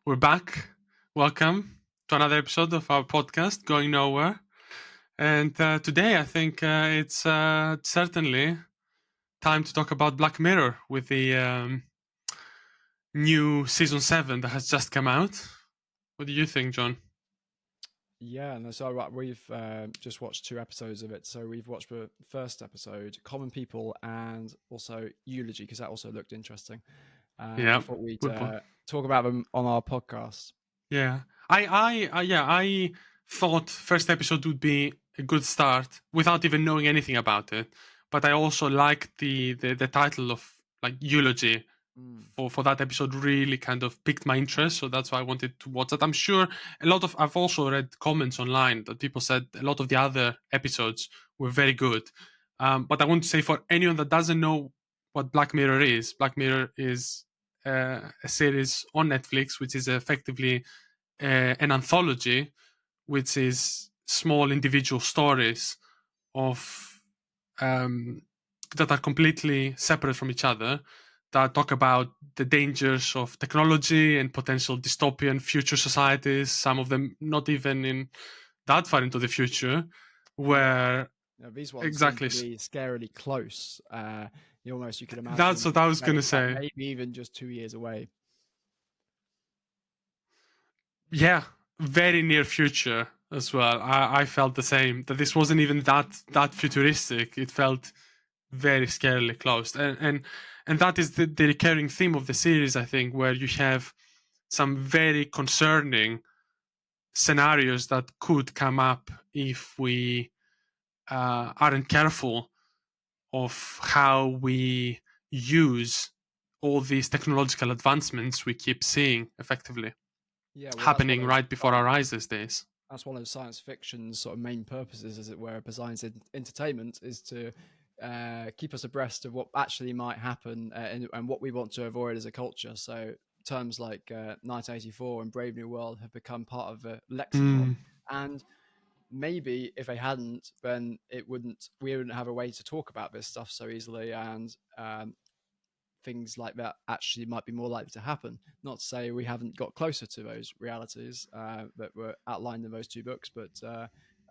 We're back. Welcome to another episode of our podcast, Going Nowhere. And today, I think it's certainly time to talk about Black Mirror with the new season 7 that has just come out. What do you think, John? Yeah, no, so right, we've just watched 2 episodes of it. So we've watched the first episode, Common People, and also Eulogy, because that also looked interesting. Yeah, I thought we'd good one. talk about them on our podcast. Yeah, I thought first episode would be a good start without even knowing anything about it. But I also liked the title of like eulogy for that episode really kind of piqued my interest, so that's why I wanted to watch that. I'm sure I've also read comments online that people said a lot of the other episodes were very good. But I want to say for anyone that doesn't know what Black Mirror is, Black Mirror is a series on Netflix which is effectively an anthology, which is small individual stories of that are completely separate from each other, that talk about the dangers of technology and potential dystopian future societies. Some of them not even in that far into the future, where These ones seem exactly to be scarily close. You could that's imagine what I was maybe, gonna say. maybe even just 2 years away. Yeah, very near future as well. I felt the same, that this wasn't even that futuristic. It felt very scarily close, and that is the recurring theme of the series, I think, where you have some very concerning scenarios that could come up if we aren't careful of how we use all these technological advancements we keep seeing effectively Yeah, well, happening right before our eyes these days. that's one of science fiction's sort of main purposes, as it were, besides entertainment, is to keep us abreast of what actually might happen and what we want to avoid as a culture. So terms like 1984 and Brave New World have become part of a lexicon. And maybe if they hadn't, then we wouldn't have a way to talk about this stuff so easily, and things like that actually might be more likely to happen. Not to say we haven't got closer to those realities that were outlined in those 2 books, but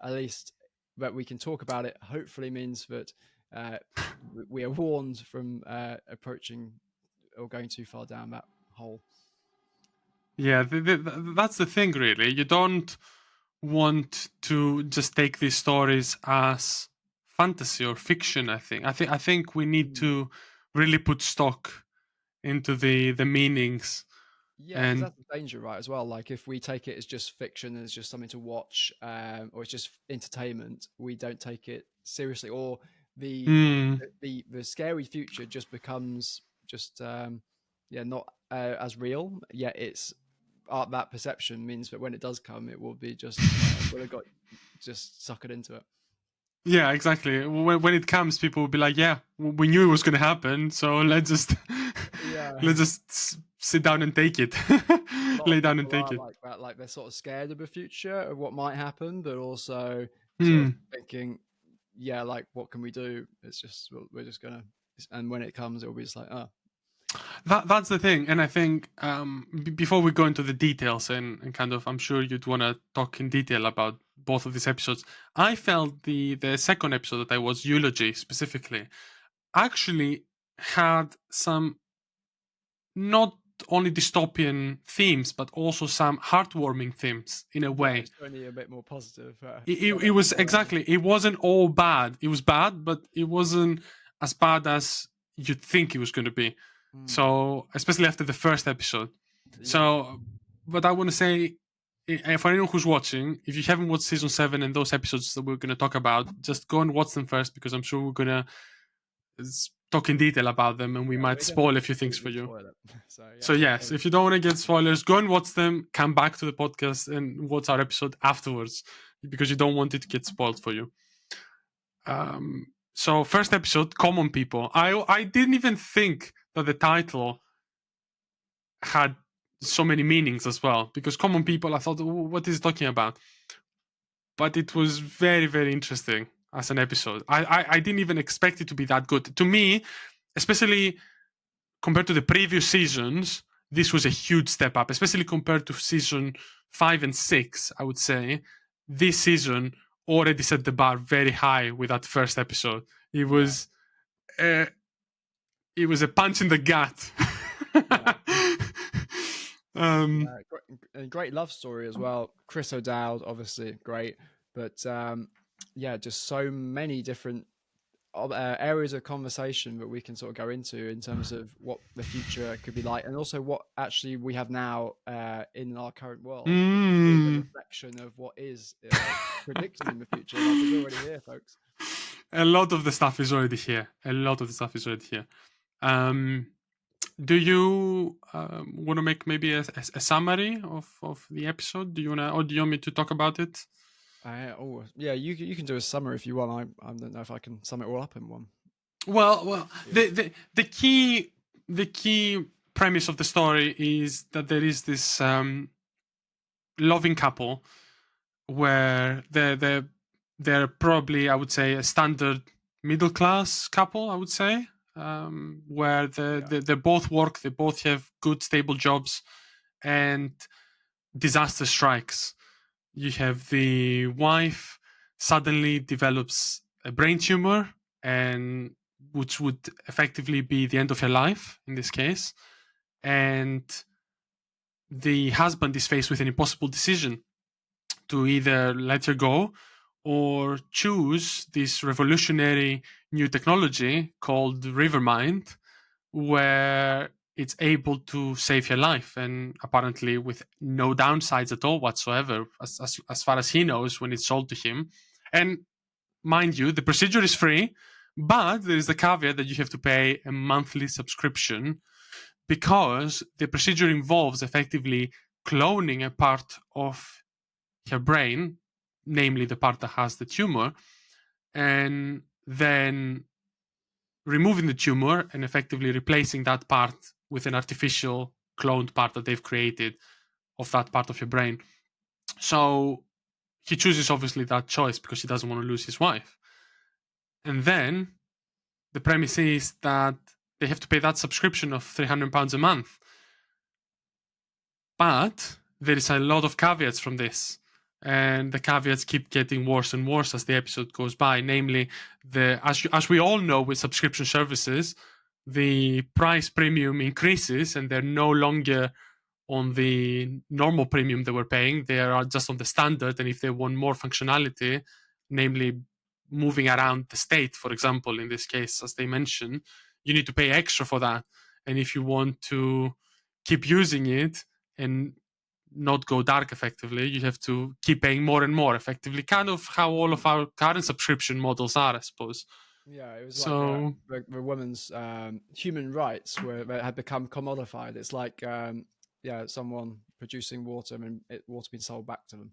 at least that we can talk about it hopefully means that we are warned from approaching or going too far down that hole. Yeah, that's the thing, really. You don't want to just take these stories as fantasy or fiction. I think we need to really put stock into the meanings. Yeah, because And that's the danger, right? As well, like if we take it as just fiction, as just something to watch, or it's just entertainment, we don't take it seriously, or the the scary future just becomes just not as real. Yet it's that perception means that when it does come, it will be just we'll have got just suckered into it. yeah, exactly. When it comes, people will be like, "Yeah, we knew it was going to happen, so let's just Yeah, let's just sit down and take it, a lot lay of down and people take are it." like that. Like they're sort of scared of the future, of what might happen, but also sort of Hmm. thinking, yeah, like what can we do? It's just we're just gonna, and when it comes, it'll be just like, oh, That's the thing, and I think before we go into the details and kind of, I'm sure you'd want to talk in detail about both of these episodes. I felt the second episode that I was eulogy specifically actually had some not only dystopian themes but also some heartwarming themes in a yeah, way. it's only a bit more positive. It was exactly, it wasn't all bad. It was bad, but it wasn't as bad as you'd think it was going to be. So especially after the first episode. Yeah, So but I want to say, for anyone who's watching, if you haven't watched season 7 and those episodes that we're going to talk about, just go and watch them first, because I'm sure we're going to talk in detail about them and we yeah, might we're gonna spoil a few things for completely you. spoil it. So yeah, So yes, if you don't want to get spoilers, go and watch them, come back to the podcast and watch our episode afterwards, because you don't want it to get spoiled for you. So first episode, Common People. I didn't even think that the title had so many meanings as well, because Common People, I thought, what is it talking about? But it was very, very interesting as an episode. I didn't even expect it to be that good. To me, especially compared to the previous seasons, this was a huge step up, especially compared to season 5 and 6. I would say this season already set the bar very high with that first episode. It Yeah, was uh, it was a punch in the gut. yeah. um, Yeah, a great love story as well. Chris O'Dowd, obviously great, but yeah, just so many different areas of conversation that we can sort of go into in terms of what the future could be like, and also what actually we have now in our current world, which is a mm, reflection of what is predicted in the future, like is already here, folks. a lot of the stuff is already here. A lot of the stuff is already here. Um, do you want to make maybe a summary of the episode? Do you want to, or do you want me to talk about it? Oh, yeah, you can do a summary if you want. I don't know if I can sum it all up in one. Well, Yeah, the key premise of the story is that there is this loving couple where they're probably, I would say, a standard middle class couple. I would say, where yeah, they both work, they both have good stable jobs, and disaster strikes. You have the wife suddenly develops a brain tumor, and which would effectively be the end of her life in this case. And the husband is faced with an impossible decision to either let her go or choose this revolutionary new technology called Rivermind, where it's able to save her life, and apparently with no downsides at all whatsoever, as far as he knows when it's sold to him. And mind you, the procedure is free, but there is the caveat that you have to pay a monthly subscription because the procedure involves effectively cloning a part of her brain, namely the part that has the tumor, and then removing the tumor and effectively replacing that part with an artificial cloned part that they've created of that part of your brain. So he chooses obviously that choice because he doesn't want to lose his wife. And then the premise is that they have to pay that subscription of £300 a month. But there is a lot of caveats from this. And the caveats keep getting worse and worse as the episode goes by. Namely, as we all know with subscription services, the price premium increases and they're no longer on the normal premium they were paying. They are just on the standard. And if they want more functionality, namely moving around the state, for example, in this case, as they mentioned, you need to pay extra for that. And if you want to keep using it and not go dark effectively, you have to keep paying more and more effectively, kind of how all of our current subscription models are, I suppose. yeah. It was like So the woman's human rights were had become commodified. It's like yeah, someone producing water and water being sold back to them.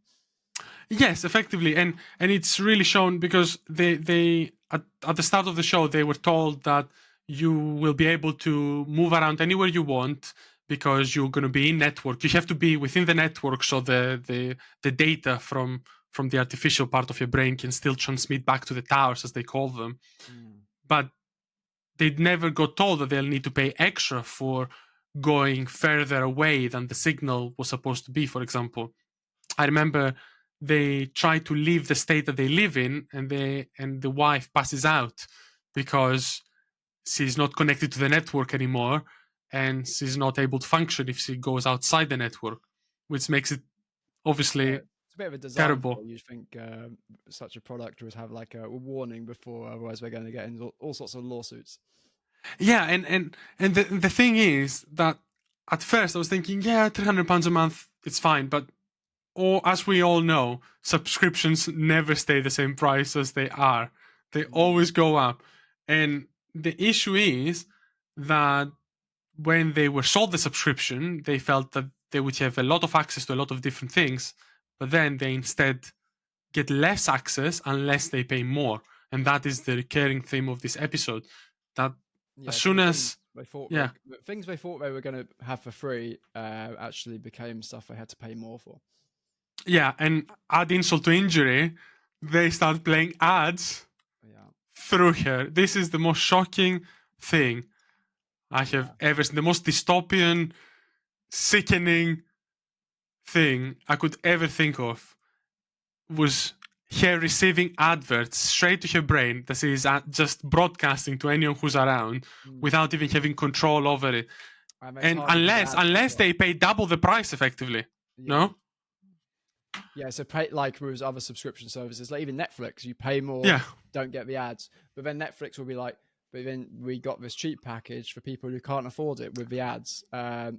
yes, effectively, and it's really shown because they at the start of the show they were told that you will be able to move around anywhere you want because you're going to be in network. You have to be within the network, so the data from the artificial part of your brain can still transmit back to the towers, as they call them. Mm. But they never got told that they'll need to pay extra for going further away than the signal was supposed to be. For example, I remember they try to leave the state that they live in, and the wife passes out because she's not connected to the network anymore, and she's not able to function if she goes outside the network, which makes it Yeah, obviously it's a bit of a design flaw. terrible. You'd think such a product would have like a warning before, otherwise we're going to get into all sorts of lawsuits. Yeah, and the thing is that at first I was thinking, yeah, £300 a month, it's fine, but or as we all know, subscriptions never stay the same price as they are. They Mm. always go up. And the issue is that when they were sold the subscription, they felt that they would have a lot of access to a lot of different things, but then they instead get less access unless they pay more. And that is the recurring theme of this episode. That as Yeah, so soon as yeah, the things they thought they were going to have for free actually became stuff they had to pay more for. yeah, and add insult to injury, they start playing ads Yeah, through her. This is the most shocking thing I have yeah, ever seen. The most dystopian sickening thing I could ever think of was her receiving adverts straight to her brain that is just broadcasting to anyone who's around Mm. without even having control over it. And it's And harder to get unless ads as unless well. they pay double the price effectively. Yeah. No? Yeah, so pay like with other subscription services, like even Netflix, you pay more, Yeah. don't get the ads. But then Netflix will be like, but then we got this cheap package for people who can't afford it with the ads.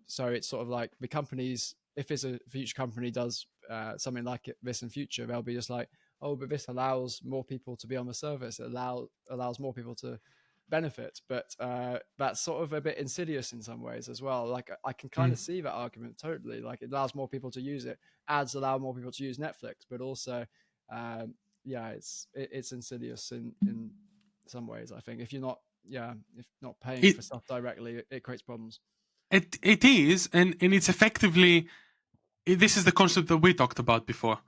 So it's sort of like the companies, if it's a future company does something like this in future, they'll be just like, oh, but this allows more people to be on the service. It allows more people to benefit. But that's sort of a bit insidious in some ways as well. Like I can kind Mm. of see that argument totally. Like it allows more people to use it. Ads allow more people to use Netflix, but also, yeah, it's insidious in some ways. I think if you're not, yeah, if not paying It for stuff directly, it creates problems. it is, and it's effectively this is the concept that we talked about before,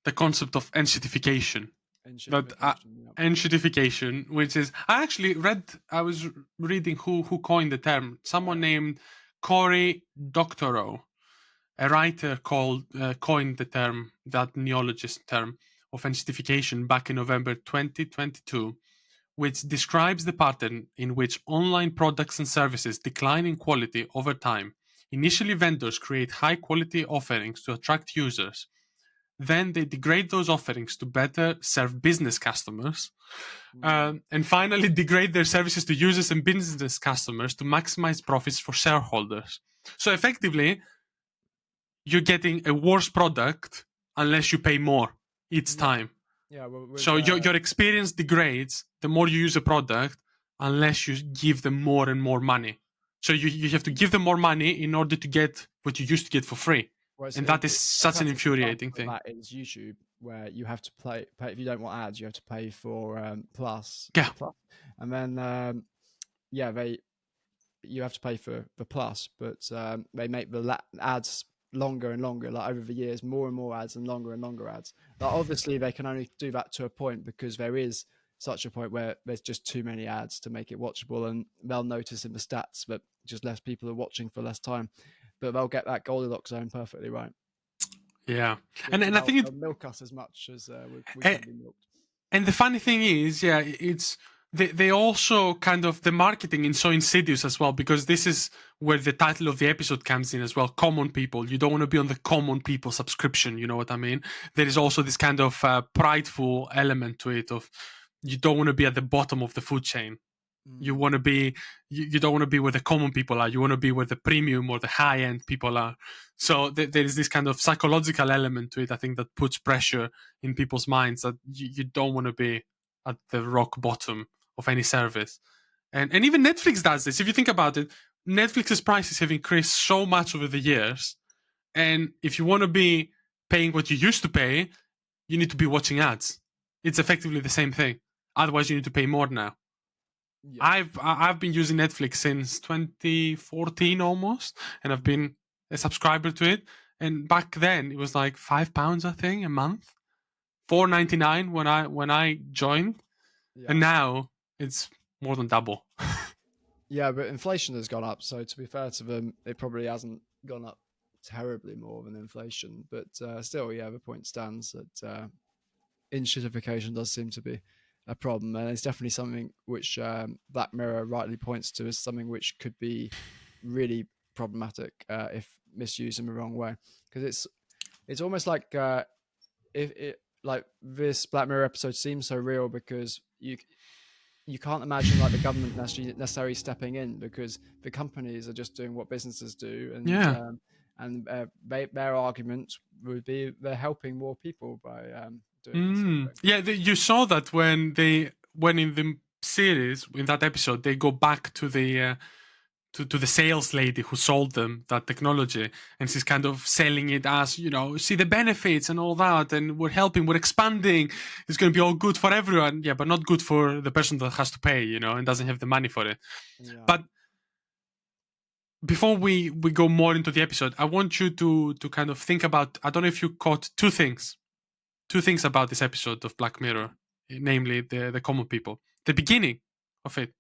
the concept of enshittification. And That shittification, yeah, enshittification, which is I actually read. I was reading who coined the term. Someone named Cory Doctorow, a writer called coined the term, that neologist term of enshittification back in November 2022, which describes the pattern in which online products and services decline in quality over time. Initially, vendors create high quality offerings to attract users. Then they degrade those offerings to better serve business customers. mm, And finally, degrade their services to users and business customers to maximize profits for shareholders. So effectively, you're getting a worse product unless you pay more each yeah, time. yeah. Well, with So your experience degrades the more you use a product unless you give them more and more money. So you have to give them more money in order to get what you used to get for free. well, And that is a such an classic example infuriating of thing. that is YouTube, where you have to pay if you don't want ads, you have to pay for Plus. Is Yeah. it Plus? And then yeah, they you have to pay for the plus, but they make the ads longer and longer, like over the years, more and more ads and longer ads. Like obviously, they can only do that to a point because there is such a point where there's just too many ads to make it watchable, and they'll notice in the stats that just less people are watching for less time, but they'll get that Goldilocks zone perfectly right. Yeah. So And I think they'll milk us as much as we it can be milked. and the funny thing is, yeah, it's they also kind of the marketing is so insidious as well, because this is where the title of the episode comes in as well. Common people. You don't want to be on the common people subscription. You know what I mean? There is also this kind of prideful element to it of you don't want to be at the bottom of the food chain. You Mm, want to be you don't want to be where the common people are. You want to be where the premium or the high end people are. So there is this kind of psychological element to it, I think, that puts pressure in people's minds that you don't want to be at the rock bottom of any service. And even Netflix does this. If you think about it, Netflix's prices have increased so much over the years, and if you want to be paying what you used to pay, you need to be watching ads. It's effectively the same thing. Otherwise, you need to pay more now. yeah, I've been using Netflix since 2014 almost, and I've mm, been a subscriber to it. And back then, it was like £5, I think, a month, 4.99 when I joined, and yeah. now it's more than double. Yeah, but inflation has gone up. So to be fair to them, it probably hasn't gone up terribly more than inflation. But still, yeah, the point stands that inshittification does seem to be a problem, and it's definitely something which Black Mirror rightly points to as something which could be really problematic if misused in the wrong way. Because it's almost like if it like this Black Mirror episode seems so real because you can't imagine like the government necessarily stepping in because the companies are just doing what businesses do, Yeah. their argument would be they're helping more people by doing this sort of thing. Yeah, you saw that when in the series in that episode they go back to the to the sales lady who sold them that technology, and she's kind of selling it as, see the benefits and all that, and we're helping, we're expanding, it's going to be all good for everyone. Yeah, but not good for the person that has to pay, and doesn't have the money for it. Yeah. But before we go more into the episode, I want you to kind of think about, I don't know if you caught two things about this episode of Black Mirror, namely the common people. The beginning of it,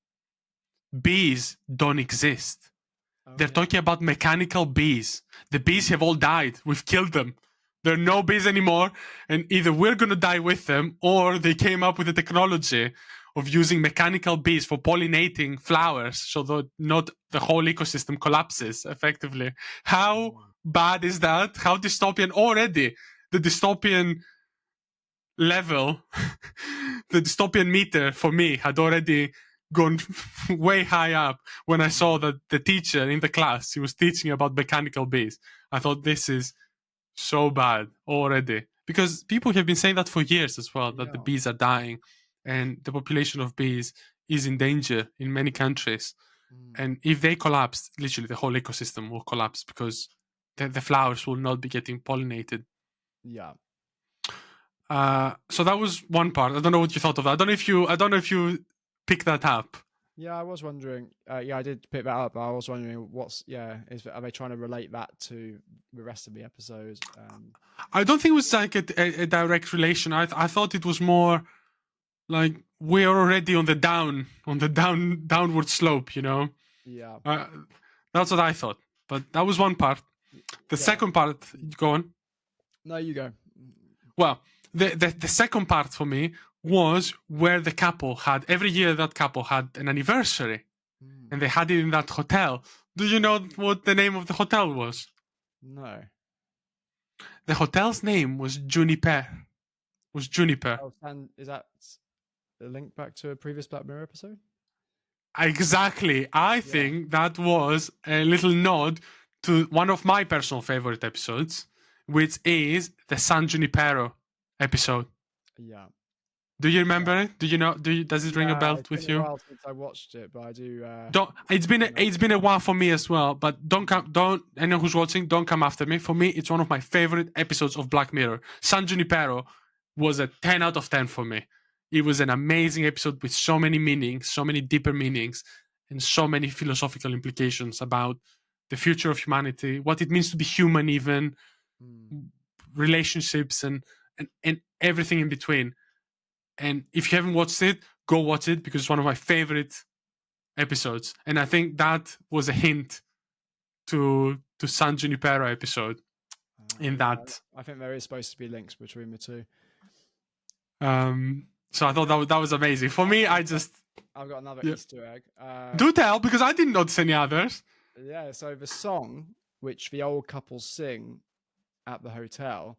bees don't exist. Oh They're yeah. talking about mechanical bees. The bees have all died. We've killed them. There are no bees anymore, and either we're gonna die with them, or they came up with the technology of using mechanical bees for pollinating flowers, so that not the whole ecosystem collapses effectively. How Mm. bad is that? How dystopian already? The dystopian level, the dystopian meter for me had already gone way high up when I saw Mm. that the teacher in the class, he was teaching about mechanical bees. I thought this is so bad already, because people have been saying that for years as well, that the Yeah. bees are dying and the population of bees is in danger in many countries. Mm. And if they collapse, literally the whole ecosystem will collapse, because the flowers will not be getting pollinated. Yeah. So that was one part. I don't know what you thought of that. I don't know if you picked that up. Yeah, I was wondering. Yeah, I did pick that up. But I was wondering are they trying to relate that to the rest of the episode? I don't think it was like a direct relation. I thought it was more like we're already on the downward slope. Yeah. Uh, that's what I thought. But that was one part. The Yeah. second part, go on. No, you go. Well, the second part for me was where the couple had every year that couple had an anniversary, Mm. and they had it in that hotel. Do you know what the name of the hotel was? No. The hotel's name was Juniper. Was Juniper. Oh, and is that a link back to a previous Black Mirror episode? Exactly. I Yeah. think that was a little nod to one of my personal favorite episodes, which is the San Junipero episode. Yeah. Do you Yeah. remember it? Do you know? Does it ring a Yeah. bell It's been with a you? while since I watched it, but I do. Don't. It's been I know. it's been a while for me as well. But don't come. Don't anyone who's watching. Don't come after me. For me, it's one of my favorite episodes of Black Mirror. San Junipero was a 10 out of 10 for me. It was an amazing episode with so many meanings, so many deeper meanings, and so many philosophical implications about the future of humanity, what it means to be human, even Mm. relationships, and everything in between. And if you haven't watched it, go watch it, because it's one of my favorite episodes. And I think that was a hint to San Junipero episode in Yeah, that. I think there is supposed to be links between the two. So I thought that was amazing. For me, I I've got, just, I've got another yeah. Easter egg. Do tell, because I didn't notice any others. Yeah, so the song which the old couple sing at the hotel,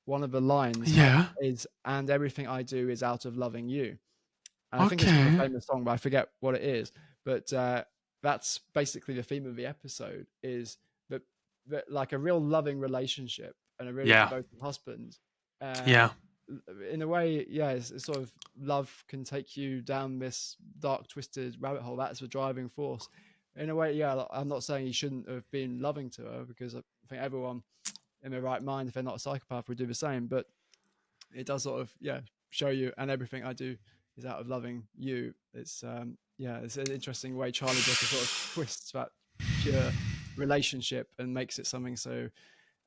one of the lines Yeah. is "And everything I do is out of loving you." And I think it's from a Okay. famous song, but I forget what it is. But that's basically the theme of the episode: is that, like a real loving relationship and a really Yeah. devoted husband. Uh, Yeah. in a way, yeah, it's sort of love can take you down this dark, twisted rabbit hole. That's the driving force. In a way, yeah, I'm not saying he shouldn't have been loving to her, because I think everyone in their right mind, if they're not a psychopath, would do the same. But it does sort of, yeah, show you, and everything I do is out of loving you. It's yeah, it's an interesting way Charlie Brooker sort of twists that pure relationship and makes it something so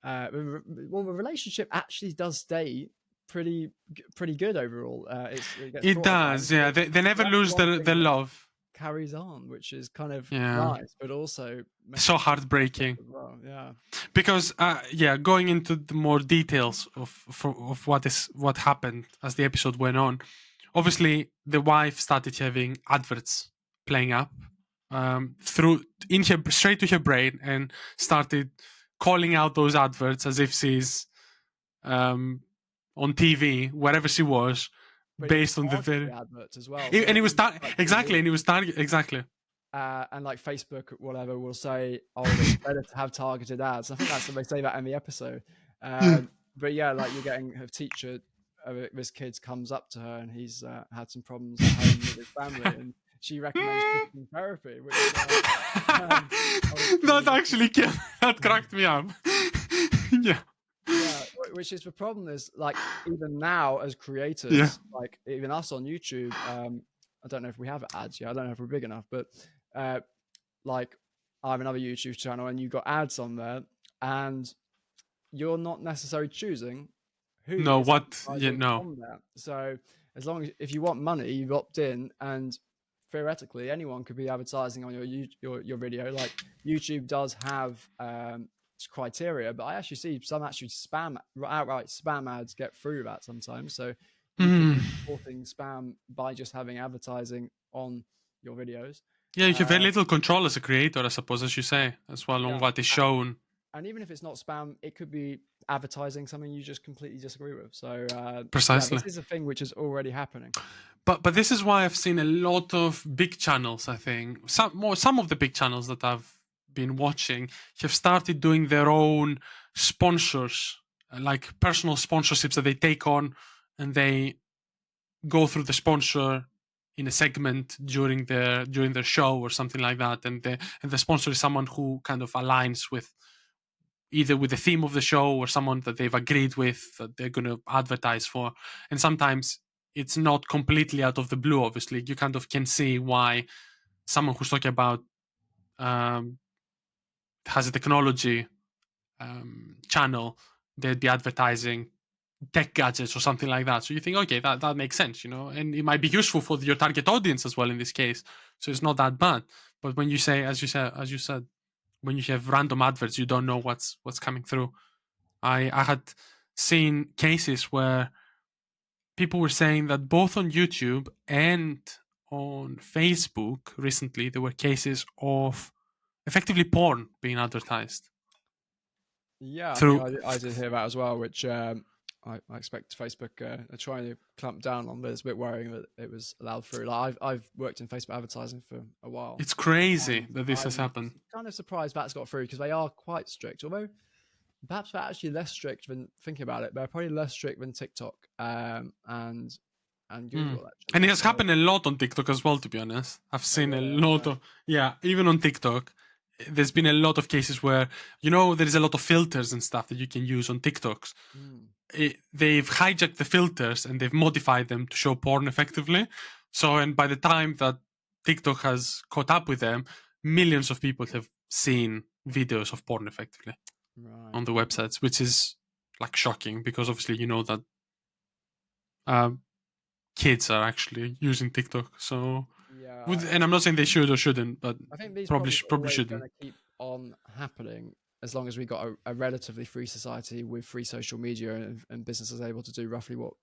well, the relationship actually does stay pretty good overall. It gets It brought about, does. Yeah. They never that's the lose one the thing that love. carries on, which is kind of Yeah. nice, but also So messes things up heartbreaking. as well. Yeah. Because yeah, going into the more details of what happened as the episode went on, obviously the wife started having adverts playing up through in her straight to her brain, and started calling out those adverts as if she's um, on TV wherever she was, But he would based on the target very the adverts as well. So and when it was you watch like exactly, TV, and it was target exactly. and like Facebook, whatever, will say, "Oh, it's better to have targeted ads." I think that's what they say that in the episode. Yeah. But yeah, like you're getting her teacher. This kid comes up to her, and he's had some problems at home with his family, and she recommends Christian therapy, which That obviously, actually killed. That cracked me up. Yeah. yeah, which is the problem is like even now as Yeah. creators, like even us on YouTube, I don't know if we have ads yet. I don't know if we're big enough, but uh, like I have another YouTube channel and you've got ads on there, and you're not necessarily choosing who No, is what? Yeah, advertising no. on there. So as long as if you want money, you opt in, and theoretically anyone could be advertising on your video. Like YouTube does have criteria, but I actually see some actually spam outright spam ads get through that sometimes. So you could Hmm. be supporting spam by just having advertising on your videos. Yeah, you have very Uh, little control as a creator, I suppose, as you say, as well on yeah, what is shown. and even if it's not spam, it could be advertising something you just completely disagree with. So yeah, Precisely. this is a thing which is already happening. But this is why I've seen a lot of big channels. I think some of the big channels that I've been watching have started doing their own sponsors, like personal sponsorships that they take on, and they go through the sponsor in a segment during their show or something like that, and the sponsor is someone who kind of aligns with either with the theme of the show or someone that they've agreed with that they're going to advertise for. And sometimes it's not completely out of the blue. Obviously, you kind of can see why someone who's talking about um, has a technology channel, they'd be advertising tech gadgets or something like that. So you think, okay, that makes sense, and it might be useful for your target audience as well in this case. So it's not that bad. But when you say, as you said, when you have random adverts, you don't know what's coming through. I had seen cases where people were saying that both on YouTube and on Facebook recently there were cases of effectively porn being advertised Yeah, I think through. I did hear that as well, which I expect Facebook are trying to clamp down on, but it's a bit worrying that it was allowed through. Like I've worked in Facebook advertising for a while, It's crazy and that this has I'm happened. kind of surprised that's got through because they are quite strict. Although perhaps they're actually less strict than thinking about it. They're probably less strict than TikTok and Mm. Google And actually. it has So happened a lot on TikTok as well, to be honest. I've oh, seen a really, lot of, yeah, even on TikTok, there's been a lot of cases where, there's a lot of filters and stuff that you can use on TikToks. mm, They've hijacked the filters and they've modified them to show porn effectively. So, and by the time that TikTok has caught up with them, millions of people have seen videos of porn effectively right. on the websites, which is like shocking because obviously that uh, kids are actually using TikTok. So, Yeah, and I'm not saying they should or shouldn't, but I think these probably problems are probably always going shouldn't. to keep on happening as long as we got a relatively free society with free social media and businesses able to do roughly what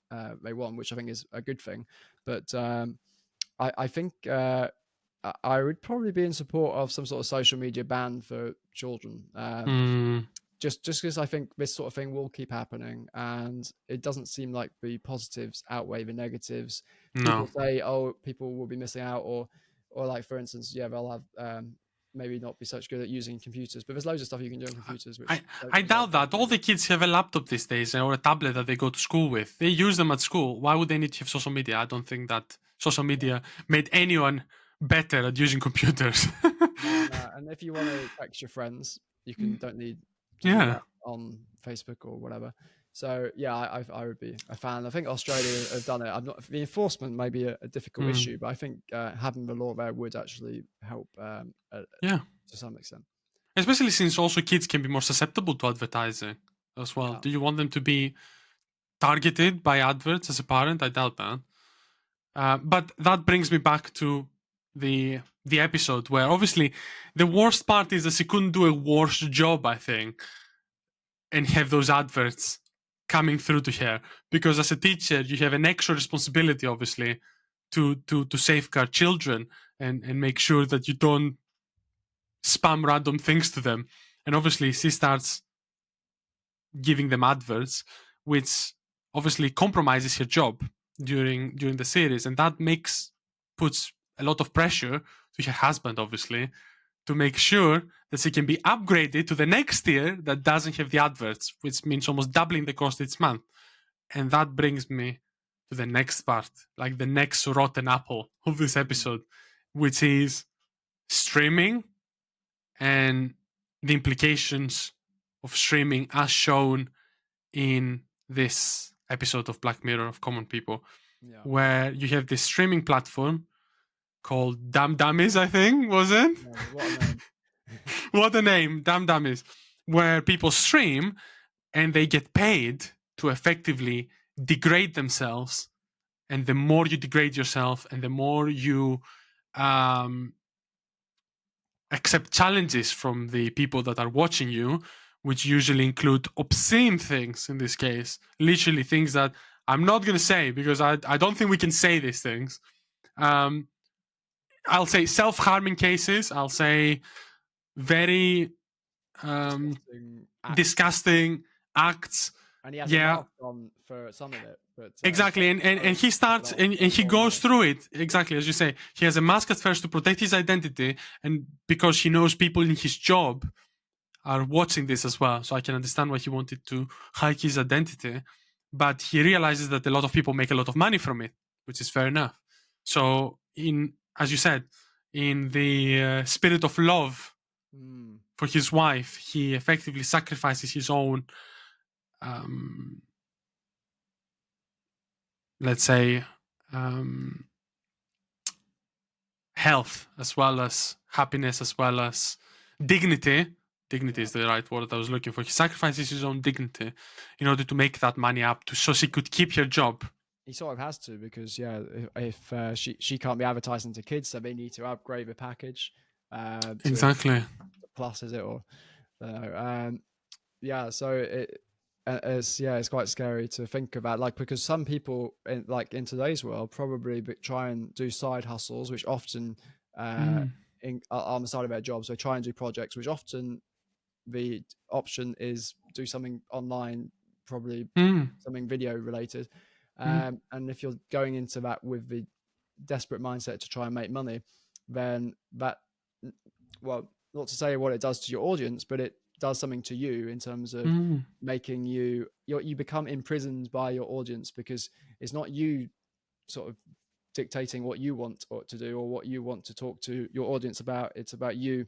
they want, which I think is a good thing. But I think I would probably be in support of some sort of social media ban for children. Mm, Just because I think this sort of thing will keep happening, and it doesn't seem like the positives outweigh the negatives. People no. say, "Oh, people will be missing out," or like for instance, yeah, they'll have maybe not be such good at using computers, but there's loads of stuff you can do on computers I, which don't I involve doubt that. All coding. the kids have a laptop these days or a tablet that they go to school with. They use them at school. Why would they need to have social media? I don't think that social Yeah, media made anyone better at using computers. no, no. And if you want to text your friends, you can don't need to do Yeah. that on Facebook or whatever. So yeah, I would be a fan. I think Australia have done it. I'm not the enforcement may be a difficult Mm. issue, but I think having the law there would actually help Yeah. to some extent. Especially since also kids can be more susceptible to advertising as well. Yeah, Do you want them to be targeted by adverts as a parent? I doubt that. But that brings me back to the episode where obviously the worst part is that she couldn't do a worse job, I think, and have those adverts coming through to her. Because as a teacher, you have an extra responsibility, obviously, to safeguard children and make sure that you don't spam random things to them. And obviously, she starts giving them adverts, which obviously compromises her job during the series, and that puts a lot of pressure to her husband, obviously, to make sure that she can be upgraded to the next tier that doesn't have the adverts, which means almost doubling the cost each month. And that brings me to the next part, like the next rotten apple of this mm, episode, which is streaming and the implications of streaming as shown in this episode of Black Mirror of Common People, yeah, where you have this streaming platform called Damn Dummies, I think, was it? yeah. What a name. What a name, Damn Dummies, where people stream and they get paid to effectively degrade themselves. And the more you degrade yourself and the more you um, accept challenges from the people that are watching you, which usually include obscene things in this case, literally things that I'm not going to say because I don't think we can say these things. Um, I'll say self harming cases. I'll say very Disgusting acts, disgusting acts. and he has a Yeah, mask on for some of it, but exactly. And he starts and he goes through it. Exactly. As you say, he has a mask at first to protect his identity. And because he knows people in his job are watching this as well. So I can understand why he wanted to hide his identity. But he realizes that a lot of people make a lot of money from it, which is fair enough. So, as you said, in the spirit of love Mm. for his wife, he effectively sacrifices his own, um, let's say, um, health as well as happiness as well as dignity. Dignity Yeah. is the right word that I was looking for. He sacrifices his own dignity in order to make that money up to so she could keep her job. He sort of has to because if she can't be advertising to kids, so they need to upgrade the package to Exactly. plus, is it, or yeah. So it's quite scary to think about, like, because some people in today's world probably try and do side hustles, which often uh, Mm, are on the side of their jobs. They try and do projects, which often the option is do something online, probably mm, something video related. mm, And if you're going into that with the desperate mindset to try and make money, then that, well, not to say what it does to your audience, but it does something to you in terms of mm, making you become imprisoned by your audience, because it's not you sort of dictating what you want to do or what you want to talk to your audience about. It's about you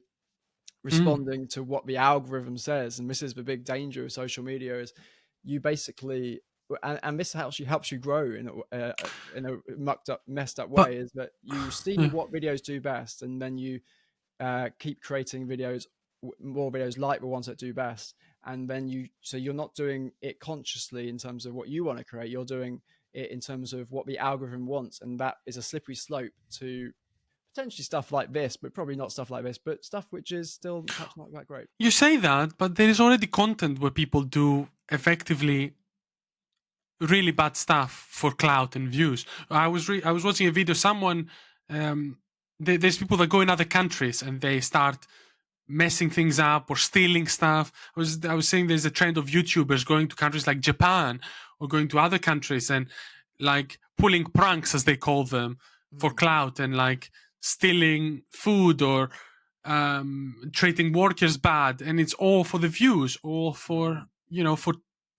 mm, responding to what the algorithm says. And this is the big danger of social media: is you basically, and this helps you grow in a mucked up, messed up but way, is that you see yeah. what videos do best, and then you keep creating videos, more videos like the ones that do best. And then you're not doing it consciously in terms of what you want to create, you're doing it in terms of what the algorithm wants, and that is a slippery slope to potentially stuff like this, but probably not stuff like this, but stuff which is still perhaps not that great. You say that, but there is already content where people do effectively really bad stuff for clout and views. I was watching a video. Someone there's people that go in other countries and they start messing things up or stealing stuff. I was saying there's a trend of YouTubers going to countries like Japan or going to other countries and like pulling pranks as they call them for Mm. clout and like stealing food or treating workers bad, and it's all for the views, all for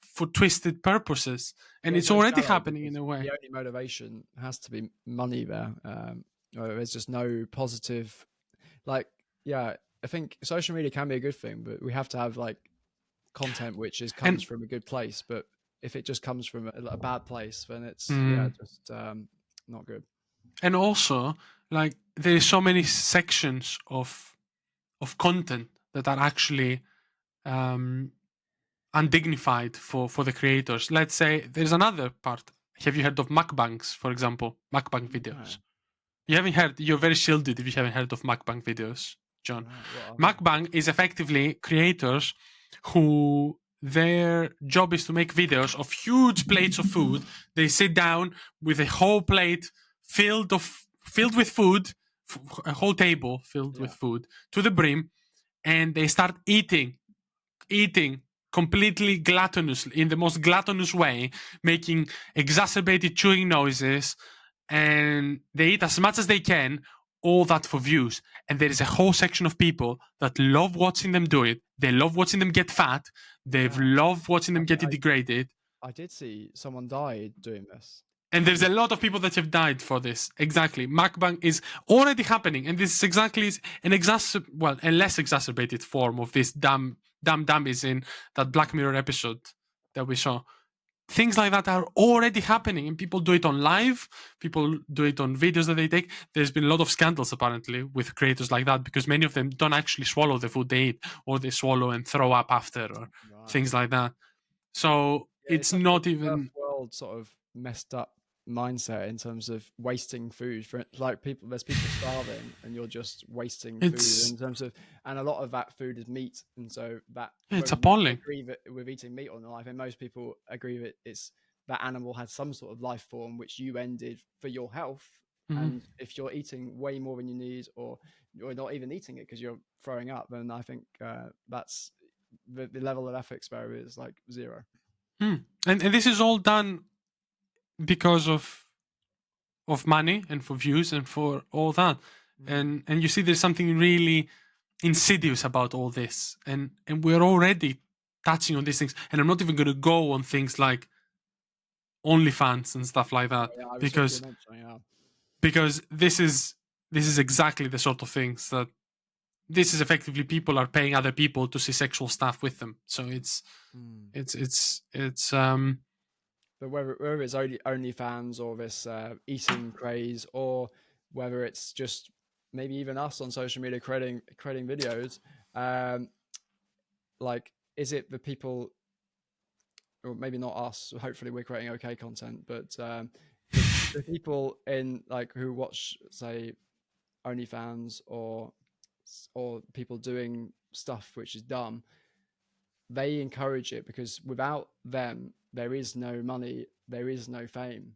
for twisted purposes, and Yeah, it's it's very already shallow happening in because a way. the only motivation has to be money there. There's just no positive, like, yeah, I think social media can be a good thing, but we have to have like content which comes And from a good place. But if it just comes from a bad place, then it's, yeah, mm, just not good. and also, like, there is so many sections of content that are actually um undignified for the creators. Let's say there's another part. Have you heard of mukbangs, for example, mukbang No, videos? You haven't heard. You're very shielded if you haven't heard of mukbang videos, John. right, what are they? Mukbang is effectively creators who their job is to make videos of huge plates of food. They sit down with a whole plate filled with food, a whole table filled with Yeah. food to the brim, and they start eating completely gluttonously in the most gluttonous way, making exacerbated chewing noises, and they eat as much as they can, all that for views. And there is a whole section of people that love watching them do it. They love watching them get fat. They Yeah, love watching I them think get degraded. I did see someone die doing this. And there's And a lot of people that have died for this. Exactly. Mukbang is already happening. And this is exactly a less exacerbated form of this dummies in that Black Mirror episode that we saw. Things like that are already happening, and people do it on live. People do it on videos that they take. There's been a lot of scandals apparently with creators like that because many of them don't actually swallow the food they eat, or they swallow and throw up after, or right. things like that. So Yeah, it's it's such a not first even. world sort of messed up mindset in terms of wasting food for like people. There's people starving, and you're just wasting food It's in terms of, and a lot of that food is meat, and so that yeah, it's whether you appalling. agree that with eating meat or not, I think most people agree that it's that animal had some sort of life form which you ended for your health. Mhm. And if you're eating way more than you need, or you're not even eating it because you're throwing up, then I think that's the level of ethics there is like zero. Mm. And this is all done because of money and for views and for all that. Mm. And you see there's something really insidious about all this. And we're already touching on these things. And I'm not even gonna go on things like OnlyFans and stuff like Oh, that yeah, I was just going because to mention, yeah. this is exactly the sort of things that this is effectively people are paying other people to see sexual stuff with them. So Mm. it's But whether it's OnlyFans or this eating craze, or whether it's just maybe even us on social media creating videos, um, like is it the people, or maybe not us? Hopefully, we're creating okay content, but the people in like who watch, say, OnlyFans, or people doing stuff which is dumb, they encourage it because without them, there is no money, there is no fame.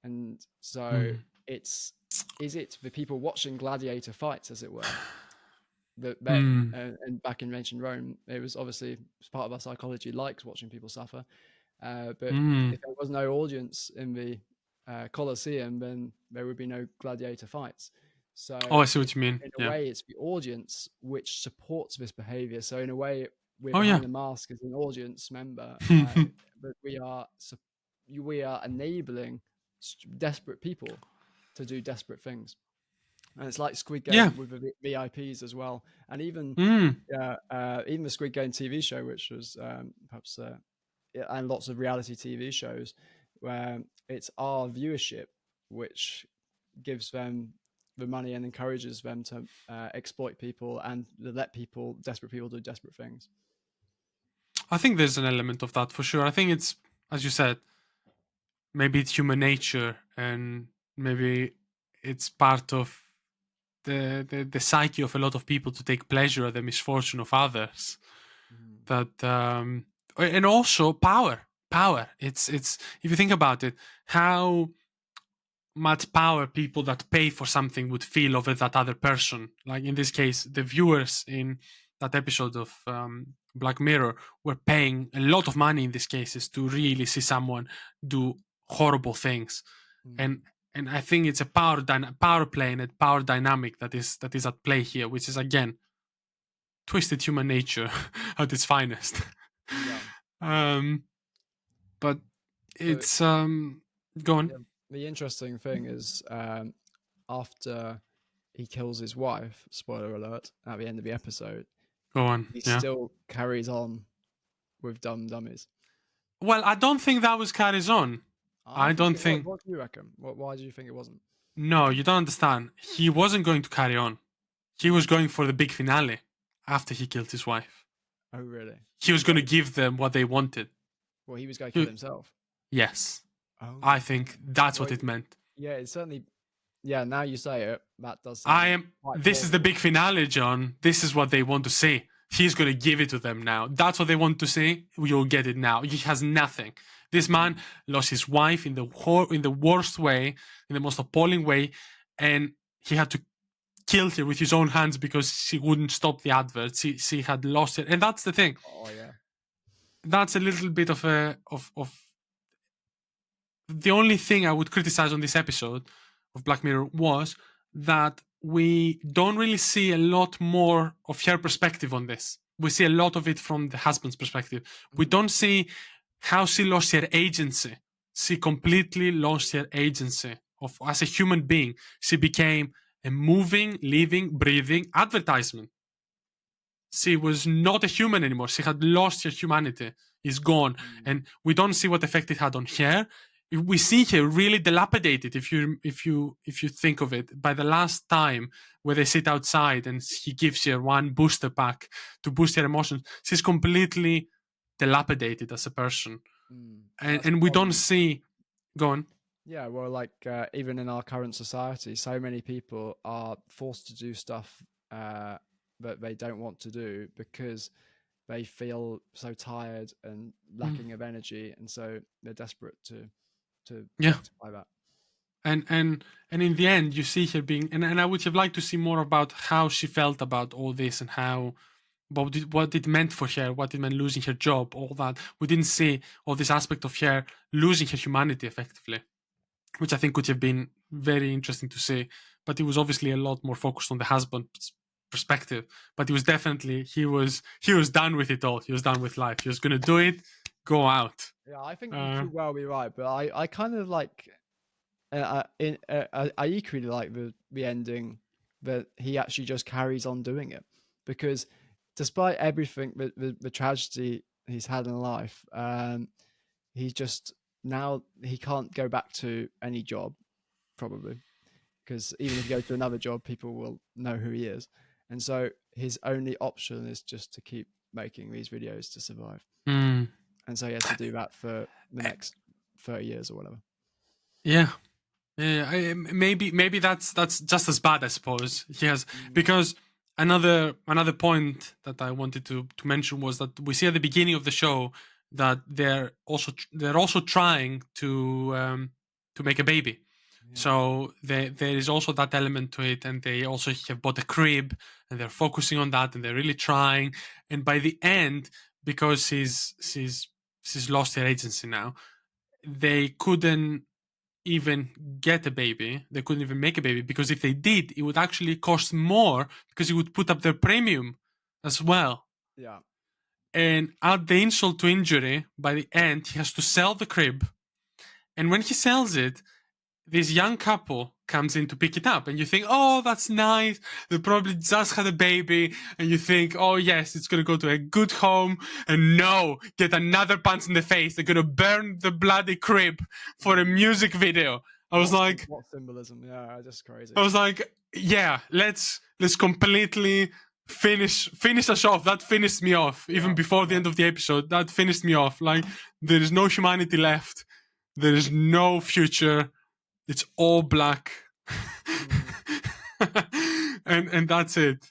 And so mm, it's, is it the people watching gladiator fights, as it were, that mm, and back in ancient Rome, it was obviously part of our psychology likes watching people suffer. But mm. if there was no audience in the Colosseum, then there would be no gladiator fights. Oh, So I see what you mean. in a Yeah. way, it's the audience which supports this behavior. So in a way, we're Oh yeah. behind the mask as an audience member, but we are enabling desperate people to do desperate things. And it's like Squid Yeah. Game with the VIPs as well, and even Mm, even the Squid Game TV show, which was perhaps yeah, and lots of reality TV shows, where it's our viewership which gives them the money and encourages them to exploit people and let people, desperate people, do desperate things. I think there's an element of that for sure. I think it's, as you said, maybe it's human nature, and maybe it's part of the psyche of a lot of people to take pleasure at the misfortune of others. Mm. That and also power. It's if you think about it, how much power people that pay for something would feel over that other person. Like in this case, the viewers in that episode of Black Mirror were paying a lot of money in these cases to really see someone do horrible things, Mm. and I think it's a power play and a power dynamic that is at play here, which is again twisted human nature at its finest. Yeah. um, but But it's go on, yeah, the interesting thing is, after he kills his wife, spoiler alert, at the end of the episode, go on, he yeah. still carries on with Dumb Dummies. Well, I don't think that was carries on. I I think don't it was. think. What do you reckon? Why do you think it wasn't? No, you don't understand. He wasn't going to carry on. He was going for the big finale after he killed his wife. Oh, really? He was going to What? give them what they wanted. Well, he was going to kill He- himself. yes, I Oh, think that's well, what it meant. yeah. It's certainly. Yeah. Now you say it, that does I sound am. quite This is the plausible. big finale, John. This is what they want to see. He's going to give it to them now. That's what they want to see. You'll get it now. He has nothing. This man Mm. lost his wife in the worst way, in the most appalling way, and he had to kill her with his own hands because she wouldn't stop the adverts. She had lost it, and that's the thing. Oh, yeah. That's a little bit of the only thing I would criticize on this episode of Black Mirror was that we don't really see a lot more of her perspective on this. We see a lot of it from the husband's perspective. We Mm. don't see how she lost her agency. She completely lost her agency of as a human being. She became a moving, living, breathing advertisement. She was not a human anymore. She had lost her humanity. It's gone, Mm. and we don't see what effect it had on her. We see her really dilapidated. If you think of it, by the last time where they sit outside and he gives her one booster pack to boost her emotions, she's completely dilapidated as a person, Mm. and That's the we don't problem. see. Go on. Yeah, well, like even in our current society, so many people are forced to do stuff uh, that they don't want to do because they feel so tired and Mm. lacking of energy, and so they're desperate to Yeah, rectify that. and and in the end, you see her being, and I would have liked to see more about how she felt about all this and how what it meant for her, what it meant losing her job, all that. We didn't see all this aspect of her losing her humanity effectively, which I think would have been very interesting to see. But it was obviously a lot more focused on the husband's perspective. But he was definitely he was done with it all. He was done with life. He was going to do it, go out. Yeah, I think you Uh, could well be right, but I kind of like I equally like the ending that he actually just carries on doing it because despite everything the tragedy he's had in life, he just now he can't go back to any job probably because even if you go to another job, people will know who he is, and so his only option is just to keep making these videos to survive, mm, and so he has to do that for the next 30 years or whatever. yeah, yeah, maybe that's just as bad, I suppose. He has Mm. because another point that I wanted to mention was that we see at the beginning of the show that they're also trying to make a baby. Yeah, So there is also that element to it, and they also have bought a crib, and they're focusing on that, and they're really trying. And by the end, because she's lost her agency now, they couldn't even get a baby. They couldn't even make a baby because if they did, it would actually cost more because it would put up their premium as well. yeah. And add the insult to injury, by the end, he has to sell the crib. And when he sells it, this young couple comes in to pick it up, and you think, oh, that's nice. They probably just had a baby, and you think, oh, yes, it's going to go to a good home. And no, get another punch in the face. They're going to burn the bloody crib for a Mm. music video. I was like, What symbolism? Yeah, just crazy. I was like, yeah, let's completely finish us off. That finished me off. Even Yeah, before the yeah. end of the episode, that finished me off. Like there is no humanity left. There is no future. It's all black. Mm. And that's it.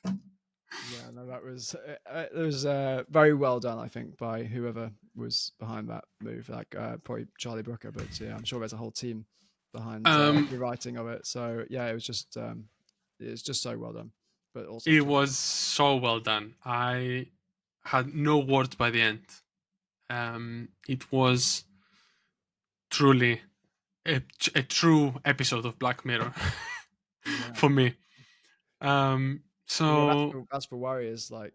Yeah, no, it was very well done, I think, by whoever was behind that move, like probably Charlie Brooker, but yeah, I'm sure there's a whole team behind Um, the writing of it. So yeah, it's just so well done, but also it tragic. was so well done. I had no words by the end. It was truly a true episode of Black Mirror Yeah. for me. But yeah, So that's for worries. Like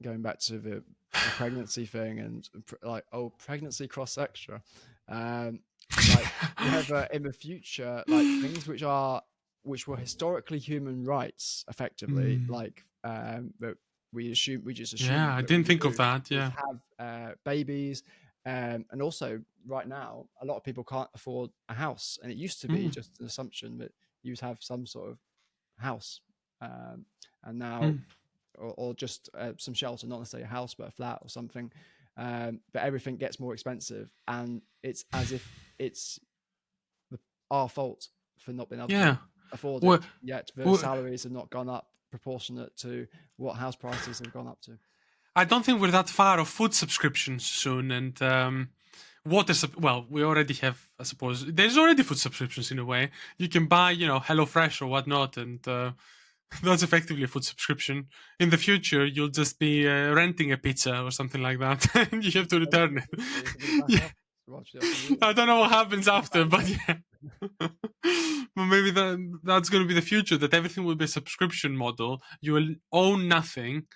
going back to the pregnancy thing and like pregnancy cross extra, um, like whether in the future like things which were historically human rights effectively mm, like that we just yeah, assume I that we didn't would think of do that. is Yeah. have babies. And also right now a lot of people can't afford a house, and it used to be Mm, just an assumption that you'd have some sort of house, um, and now mm, or just some shelter, not necessarily a house but a flat or something. But everything gets more expensive, and it's as if it's the, our fault for not being able to yeah. afford Well, it. Yet the well, salaries have not gone up proportionate to what house prices have gone up to. I don't think we're that far of food subscriptions soon, and water. Well, we already have. I suppose there's already food subscriptions in a way. You can buy, HelloFresh or whatnot, and that's effectively a food subscription. In the future, you'll just be renting a pizza or something like that, and you have to return it. So you can put it back Yeah, up. Watch you have to use I don't know what happens it after, back but up. yeah. Well, maybe that's going to be the future. That everything will be a subscription model. You will own nothing,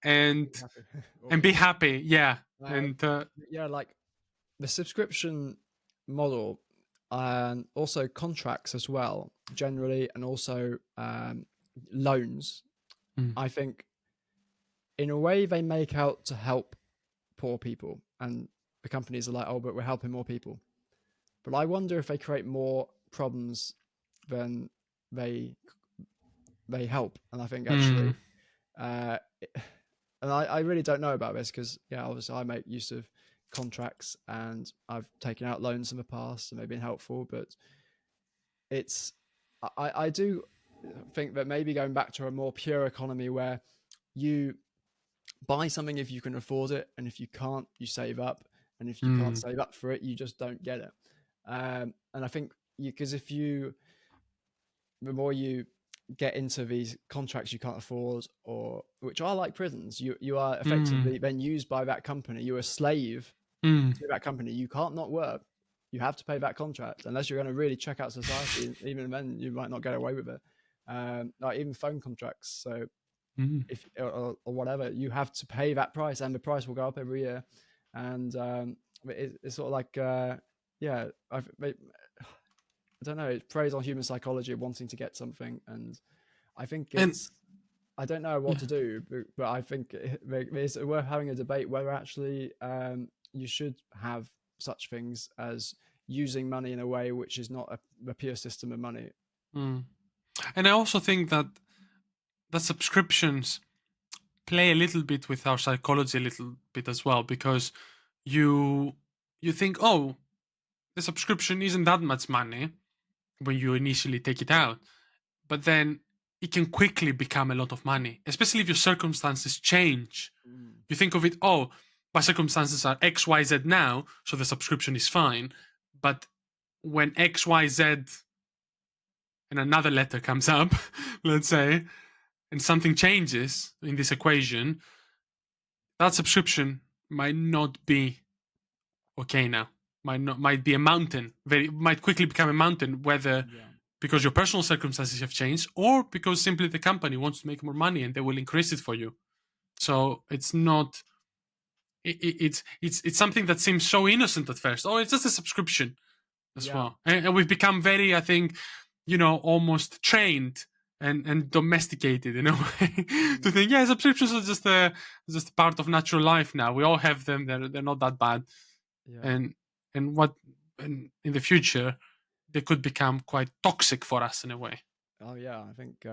and Be happy all and the be time. happy. Yeah, Uh, and yeah, like the subscription model and also contracts as well, generally, and also loans. mm, I think in a way they make out to help poor people, and the companies are like, oh, but we're helping more people. But I wonder if they create more problems than they they help. And I think mm, actually, uh, and I really don't know about this because yeah, obviously I make use of contracts, and I've taken out loans in the past and they've been helpful. But it's I do think that maybe going back to a more pure economy where you buy something if you can afford it, and if you can't, you save up, and if you can't Mm, save up for it, you just don't get it. And I think because if you the more you get into these contracts you can't afford, or which are like prisons, you are mm, effectively then used by that company. You're a slave mm, to that company. You can't not work. You have to pay that contract unless you're going to really check out society. Even then, you might not get away with it. Like even phone contracts. So mm. if or whatever, you have to pay that price, and the price will go up every year. And it's sort of like yeah, I don't know. It preys on human psychology of wanting to get something, and I think And it's. I don't know what yeah, to do, but I think it's worth having a debate whether actually you should have such things as using money in a way which is not a pure system of money. mm. And I also think that subscriptions play a little bit with our psychology a little bit as well, because you you think, oh, the subscription isn't that much money when you initially take it out, but then it can quickly become a lot of money, especially if your circumstances change. Mm. You think of it, oh, my circumstances are XYZ now, so the subscription is fine. But when XYZ and another letter comes up, let's say, and something changes in this equation, that subscription might not be okay now. Might be a mountain. Might quickly become a mountain, whether Yeah. because your personal circumstances have changed, or because simply the company wants to make more money and they will increase it for you. So it's not. It's something that seems so innocent at first. Oh, it's just a subscription as Yeah. well, and we've become very, I think, almost trained and domesticated in a way to Mm. think, yeah, subscriptions are just a part of natural life now. We all have them. They're not that bad, Yeah. and what and in the future they could become quite toxic for us in a way. Oh yeah. I think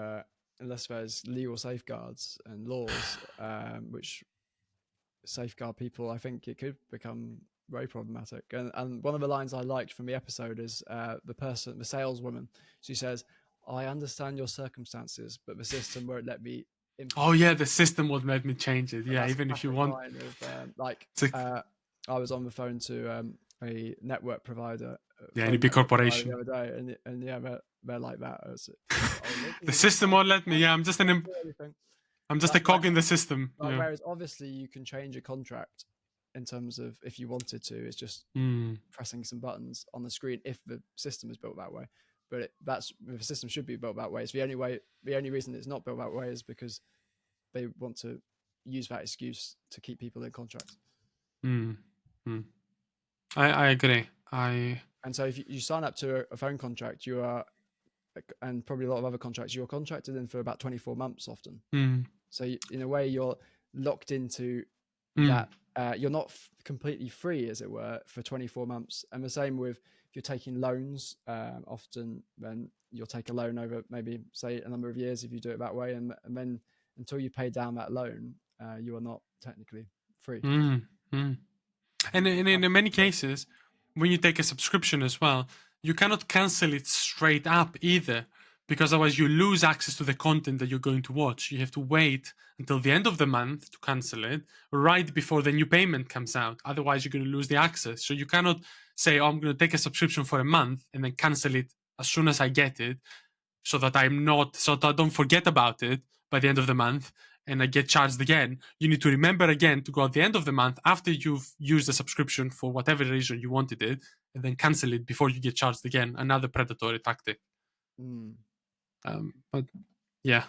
unless there's legal safeguards and laws which safeguard people, I think it could become very problematic. And one of the lines I liked from the episode is the saleswoman. She says, "I understand your circumstances, but the system won't let me Oh implement yeah, them." the system would let me change it. And Yeah, that's a even if you classic want line of to, I was on the phone to a network provider, yeah, any phone big network provider the corporation. other day, and yeah, they're like that. Oh, look, The you system won't let me. can't Yeah, do anything. I'm just a Like, cog in the system. like, Yeah. whereas obviously you can change a contract in terms of if you wanted to, it's just Mm, pressing some buttons on the screen if the system is built that way. But that's the system should be built that way. It's the only way. The only reason it's not built that way is because they want to use that excuse to keep people in contracts. mm, mm. I agree. And so if you sign up to a phone contract, you are, and probably a lot of other contracts, you're contracted in for about 24 months often. Mm, So in a way, you're locked into mm, that. You're not completely free, as it were, for 24 months. And the same with if you're taking loans. Often, then you'll take a loan over maybe say a number of years if you do it that way, and then until you pay down that loan, you are not technically free. mm, mm. And And in that's many cases, when you take a subscription as well, you cannot cancel it straight up either, because otherwise you lose access to the content that you're going to watch. You have to wait until the end of the month to cancel it, right before the new payment comes out. Otherwise, you're going to lose the access. So you cannot say, "Oh, I'm going to take a subscription for a month and then cancel it as soon as I get it," so that I don't forget about it by the end of the month and I get charged again. You need to remember again to go at the end of the month after you've used the subscription for whatever reason you wanted it, and then cancel it before you get charged again. Another predatory tactic. mm. But yeah,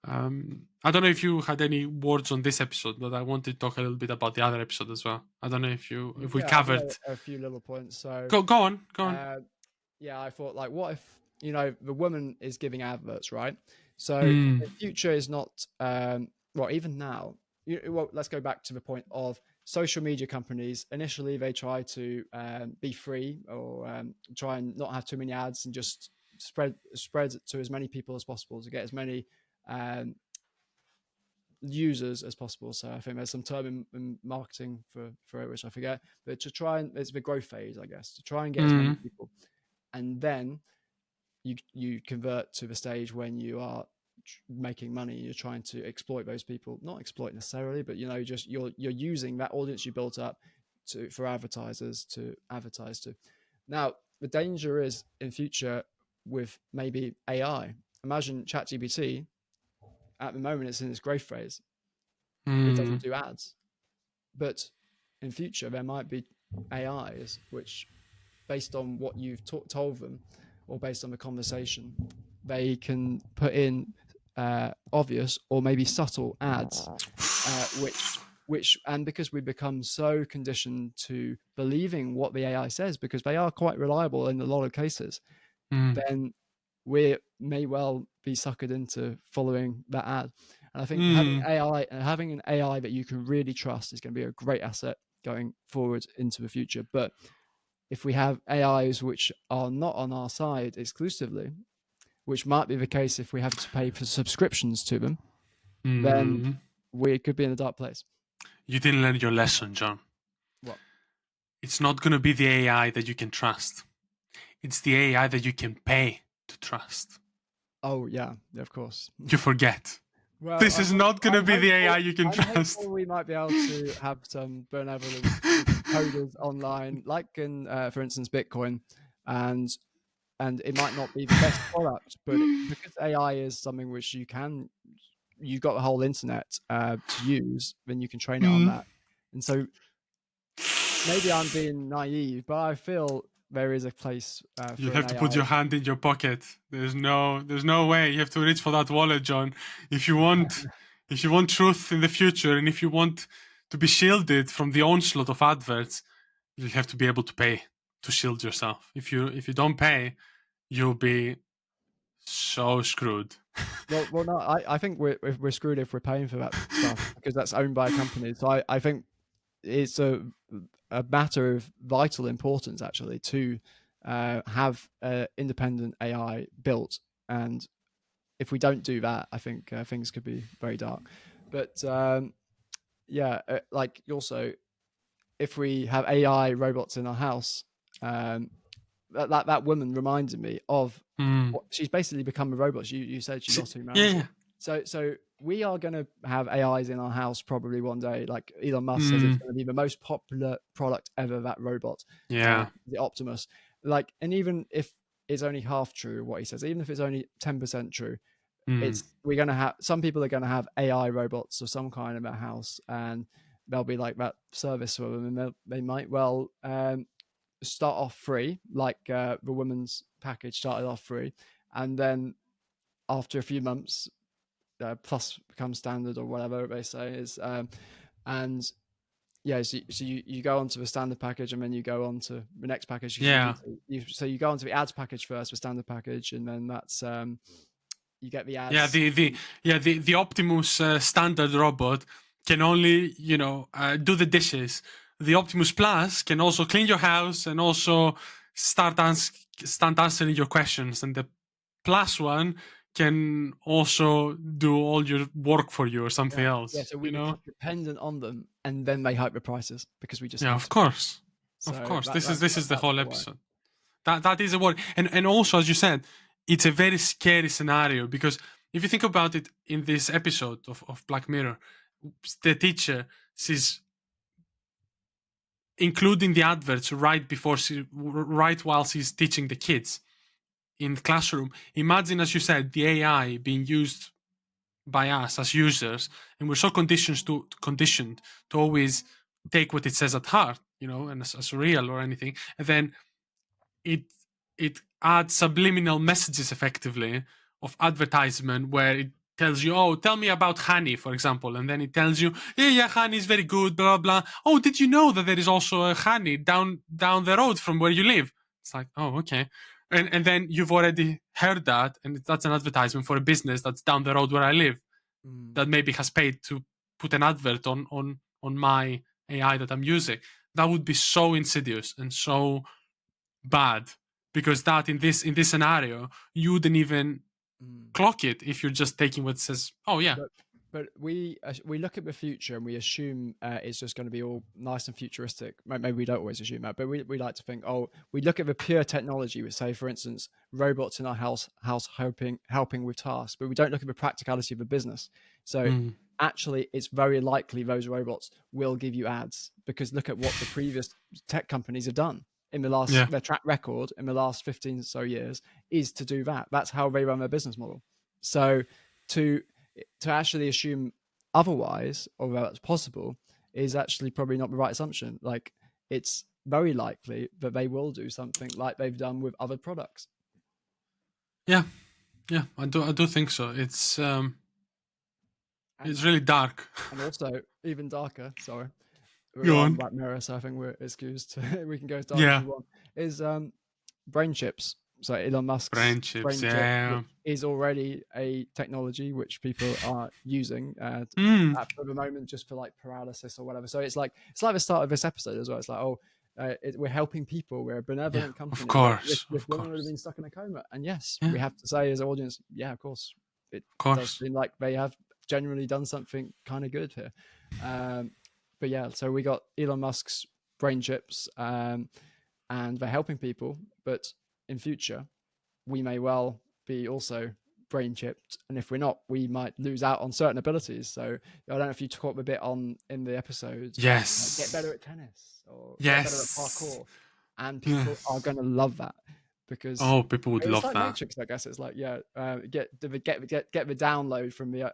I don't know if you had any words on this episode, but I want to talk a little bit about the other episode as well. I don't know if we Yeah, I've got covered. a few little points. So Go on. uh, yeah, I thought like, what if the woman is giving adverts, right? So Mm, the future is not well, even now. Well, let's go back to the point of social media companies. Initially, they try to be free or try and not have too many ads and just spread it to as many people as possible to get as many um, users as possible. So I think there's some term in marketing for it, which I forget, but to try and it's the growth phase, I guess, to try and get as many Mm. people, and then you convert to the stage when you are making money. You're trying to exploit those people, not exploit necessarily, but just you're using that audience you built up for advertisers to advertise to. Now the danger is in future with maybe AI. Imagine ChatGPT. At the moment, it's in its growth phase. It doesn't Mm. do ads, but in future there might be AIs which, based on what you've told them, or based on the conversation, they can put in obvious or maybe subtle ads, which and because we become so conditioned to believing what the AI says, because they are quite reliable in a lot of cases, Mm. then we may well be suckered into following that ad. And I think Mm. having an AI that you can really trust is going to be a great asset going forward into the future. But if we have AIs which are not on our side exclusively, which might be the case if we have to pay for subscriptions to them, then Mm. we could be in a dark place. You didn't learn your lesson, John. What? It's not going to be the AI that you can trust. It's the AI that you can pay to trust. Oh yeah, of course. You forget. Well, This is not going to be the AI you can I'm trust. hopeful we might be able to have some benevolent coders online, like in, for instance, Bitcoin, and it might not be the best product, but because AI is something which you've got the whole internet to use, then you can train it on Mm. that. And so maybe I'm being naive, but I feel there is a place You for an have to put your AI. hand in your pocket. There's no way. You have to reach for that wallet, John. If you want, if you want truth in the future, and if you want to be shielded from the onslaught of adverts, you'll have to be able to pay to shield yourself. If you don't pay, you'll be so screwed. Well, no, I think we're screwed if we're paying for that stuff because that's owned by a company. So I think it's a matter of vital importance actually to have independent AI built, and if we don't do that, I think things could be very dark. But yeah, like also, if we have AI robots in our house, um, that woman reminded me of Mm. what she's basically become a robot. You said she lost Yeah, humanity. yeah. So we are going to have AIs in our house probably one day. Like Elon Musk says, it's Mm. going to be the most popular product ever. That robot, Yeah. the Optimus. Like, and even if it's only half true what he says, even if it's only 10% true, Mm. it's we're going to have some people are going to have AI robots of some kind in their house, and they'll be like that service for them, and they might well start off free, like the woman's package started off free, and then after a few months, plus becomes standard or whatever they say is, and yeah, so you go onto the standard package and then you go on to the next package because you need Yeah. to. So you go onto the ads package first, the standard package, and then that's you get the Yeah, ads. the Optimus standard robot can only do the dishes. The Optimus Plus can also clean your house and also start answering your questions. And the Plus one can also do all your work for you or something Yeah, else. so we You know? become dependent on them, and then they hike the prices because we just Yeah, have of to. course, of So course. This is this is the that's whole the way. episode. That is a worry, and also as you said, it's a very scary scenario because if you think about it, in this episode of Black Mirror, the teacher sees including the adverts right while she's teaching the kids in the classroom. Imagine, as you said, the AI being used by us as users, and we're so conditioned to always take what it says at heart, and as real or anything, and then it it adds subliminal messages effectively of advertisement where it tells you, oh, tell me about honey, for example, and then it tells you, yeah, honey is very good, blah blah. Oh, did you know that there is also a honey down the road from where you live? It's like, oh, okay. And then you've already heard that, and that's an advertisement for a business that's down the road where I live, Mm, that maybe has paid to put an advert on my AI that I'm using. That would be so insidious and so bad, because that in this scenario you wouldn't even mm. clock it if you're just taking what says, oh yeah. but we look at the future and we assume it's just going to be all nice and futuristic. Maybe we don't always assume that, but we like to think, oh, we look at the pure technology. We say, for instance, robots in our house helping with tasks, but we don't look at the practicality of the business. So Mm. actually, it's very likely those robots will give you ads, because look at what the previous tech companies have done in the last, Yeah. their track record in the last 15 or so years is to do that. That's how they run their business model. So to actually assume otherwise, or that's possible, is actually probably not the right assumption. Like, it's very likely that they will do something like they've done with other products. Yeah. Yeah. I do think so. It's And really dark. also even darker. Sorry, we're Go on on. Black Mirror, so I think we're excused. We can go as dark as Yeah. we want. Is brain chips. So Elon Musk's Friendships. brain chip, Yeah. which is already a technology which people are using Mm. for the moment, just for like paralysis or whatever. So it's like the start of this episode as well. It's like, oh, we're helping people. We're a Yeah. benevolent Of company. Like course. this Of woman would have course. been stuck in a coma, and yes, Yeah. we have to say as an audience, yeah, of course, it Of does course. seem like they have genuinely done something kind of good here. Um, but yeah, so we got Elon Musk's brain chips, and they're helping people. But in future, we may well be also brain chipped, and if we're not, we might lose out on certain abilities. So I don't know if you talked a bit on in the episode about like, get better Yes. at tennis or get better at Yes. parkour, and people are Yes. going to love that, because Oh, people would it's love like that. Matrix, I guess. It's like, yeah, get the download from the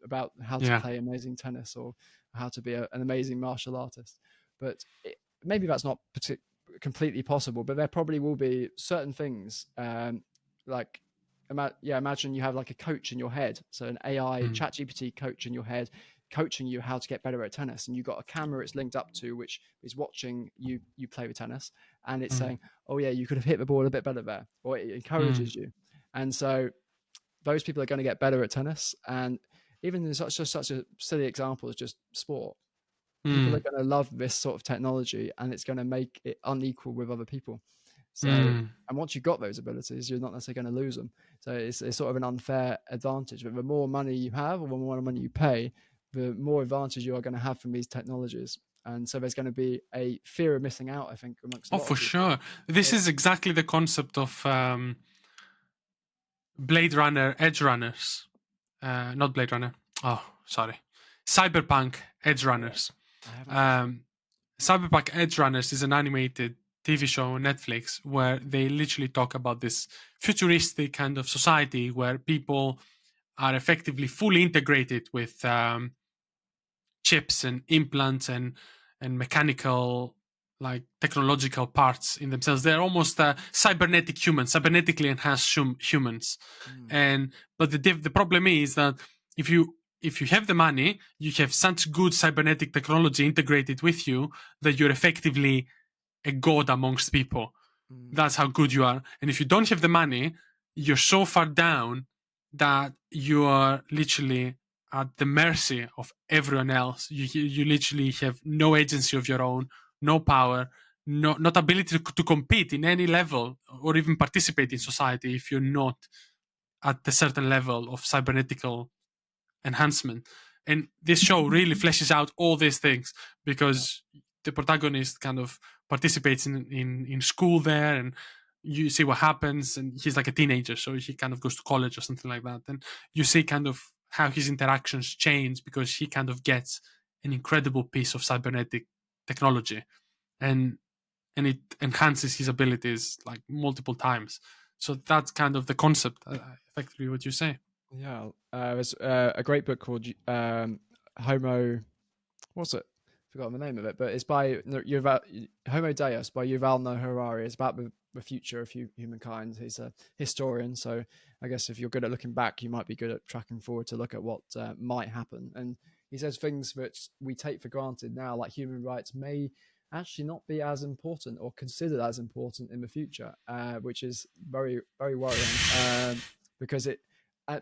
about how to Yeah. play amazing tennis, or how to be an amazing martial artist. But maybe that's not completely possible. But there probably will be certain things, like imagine you have like a coach in your head, so an AI Mm. chat GPT coach in your head, coaching you how to get better at tennis, and you've got a camera it's linked up to, which is watching you play with tennis, and it's Mm. saying, oh yeah, you could have hit the ball a bit better there, or it Mm. encourages you. And so those people are going to get better at tennis. And even in such a silly example as just sport, people are Mm. going to love this sort of technology, and it's going to make it unequal with other people. So, Mm. and once you've got those abilities, you're not necessarily going to lose them. So it's sort of an unfair advantage. But the more money you have, or the more money you pay, the more advantage you are going to have from these technologies. And so there's going to be a fear of missing out, I think, amongst a Oh, lot of for people. sure. This It, is exactly the concept of Blade Runner Edge Runners. Not Blade Runner. Oh, sorry. Cyberpunk Edge oh yeah, Runners. I haven't watched it. Um, Cyberpunk Edge Runners is an animated TV show on Netflix where they literally talk about this futuristic kind of society where people are effectively fully integrated with chips and implants and mechanical like technological parts in themselves. They're almost cybernetic humans, cybernetically enhanced humans. Mm, And but the problem is that if you have the money, you have such good cybernetic technology integrated with you that you're effectively a god amongst people. mm, That's how good you are. And if you don't have the money, you're so far down that you are literally at the mercy of everyone else. You literally have no agency of your own, no power, not ability to compete in any level or even participate in society if you're not at a certain level of cybernetical enhancement. And this show really fleshes out all these things yeah. because the protagonist kind of participates in school there, and you see what happens, and he's like a teenager, so he kind of goes to college or something like that. And you see kind of how his interactions change because he kind of gets an incredible piece of cybernetic technology, and it enhances his abilities like multiple times. So that's kind of the concept, effectively what you say. Yeah, there's a great book called Homo. What's it? Forgotten the name of it, but it's by Homo Deus by Yuval Noah Harari. It's about the future of humankind. He's a historian, so I guess if you're good at looking back, you might be good at tracking forward to look at what might happen. And he says things that we take for granted now, like human rights, may actually not be as important or considered as important in the future, which is very, very worrying, because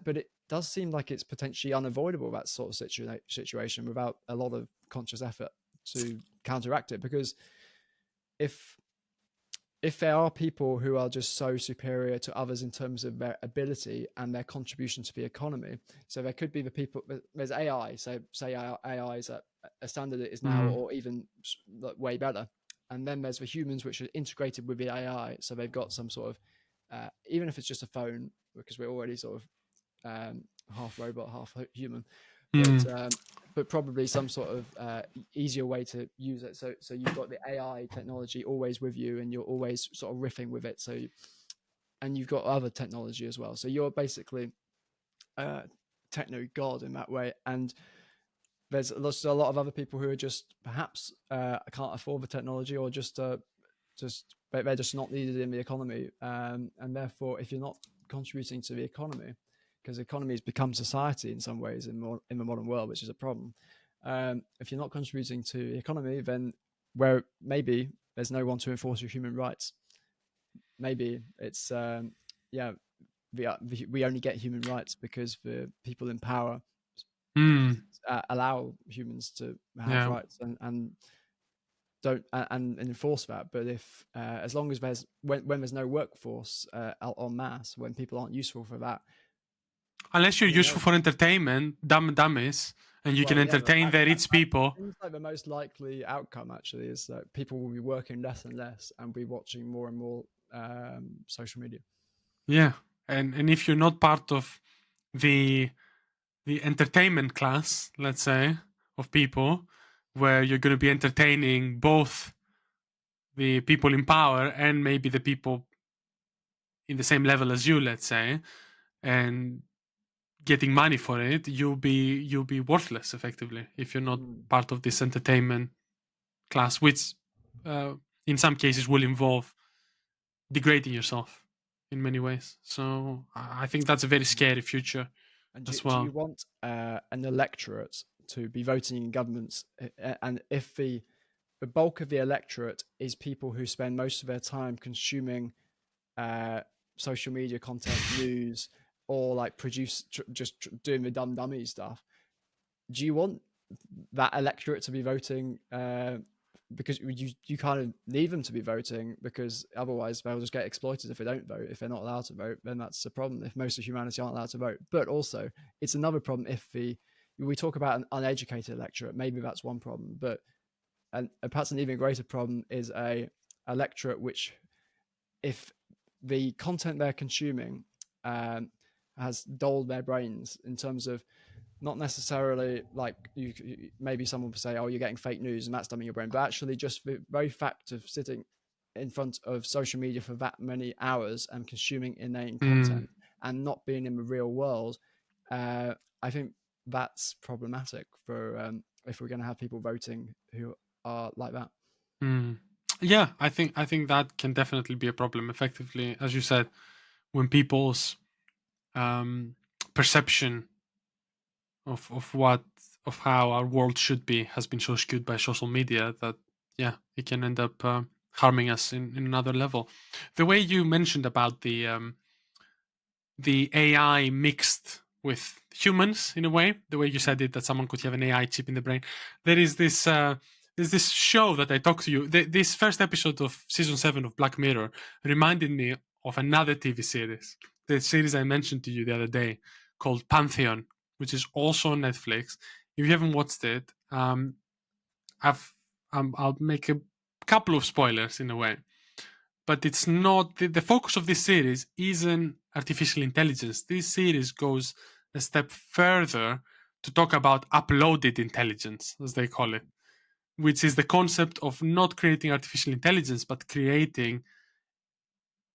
but it does seem like it's potentially unavoidable, that sort of situation, without a lot of conscious effort to counteract it. Because if if there are people who are just so superior to others in terms of their ability and their contribution to the economy, so there could be the people. There's AI, so say AI is at a standard it is now, Mm, or even way better. And then there's the humans which are integrated with the AI, so they've got some sort of, even if it's just a phone, because we're already sort of half robot, half human, but mm, but probably some sort of easier way to use it. So you've got the AI technology always with you, and you're always sort of riffing with it. And you've got other technology as well. So you're basically techno god in that way. And there's a lot of other people who are just perhaps can't afford the technology, or just they're just not needed in the economy. And therefore, if you're not contributing to the economy, because the economy has become society in some ways in the modern world, which is a problem. If you're not contributing to the economy, then where maybe there's no one to enforce your human rights. Maybe it's yeah, we only get human rights because the people in power mm, allow humans to have yeah. rights and don't and enforce that. But if as long as there's when there's no workforce en masse, when people aren't useful for that, Unless you're then useful for entertainment, dummies, and you can well, yeah, entertain the rich that people. seems like the most likely outcome. Actually, is that people will be working less and less and be watching more and more social media. Yeah, and if you're not part of the the entertainment class, let's say, of people, where you're going to be entertaining both the people in power and maybe the people in the same level as you, let's say, and getting money for it, you'll be worthless effectively if you're not Mm. part of this entertainment class, which in some cases will involve degrading yourself in many ways. So I think that's a very scary future And as do you well. want an electorate to be voting in governments? And if the bulk of the electorate is people who spend most of their time consuming uh, social media content, news, or like doing the dumb dummy stuff, do you want that electorate to be voting because you kind of need them to be voting, because otherwise they'll just get exploited if they don't vote. If they're not allowed to vote, then that's the problem. If most of humanity aren't allowed to vote, but also it's another problem if we talk about an uneducated electorate. Maybe that's one problem, but and perhaps an even greater problem is a electorate which, if the content they're consuming um, has dulled their brains in terms of not necessarily like maybe someone would say, oh, you're getting fake news and that's dumbing your brain, but actually just the very fact of sitting in front of social media for that many hours and consuming inane Mm, content and not being in the real world, I think that's problematic for if we're going to have people voting who are like that. mm. Yeah, I think that can definitely be a problem. Effectively, as you said, when people's um, perception of what of how our world should be has been so skewed by social media that yeah, it can end up harming us in another level. The way you mentioned about the AI mixed with humans in a way, the way you said it, that someone could have an AI chip in the brain. There is this there's this show that I talked to you. This first episode of season 7 of Black Mirror reminded me of another TV series, the series I mentioned to you the other day called Pantheon, which is also on Netflix. If you haven't watched it, I've I'll make a couple of spoilers in a way, but it's not the focus of this series isn't artificial intelligence. This series goes a step further to talk about uploaded intelligence, as they call it, which is the concept of not creating artificial intelligence but creating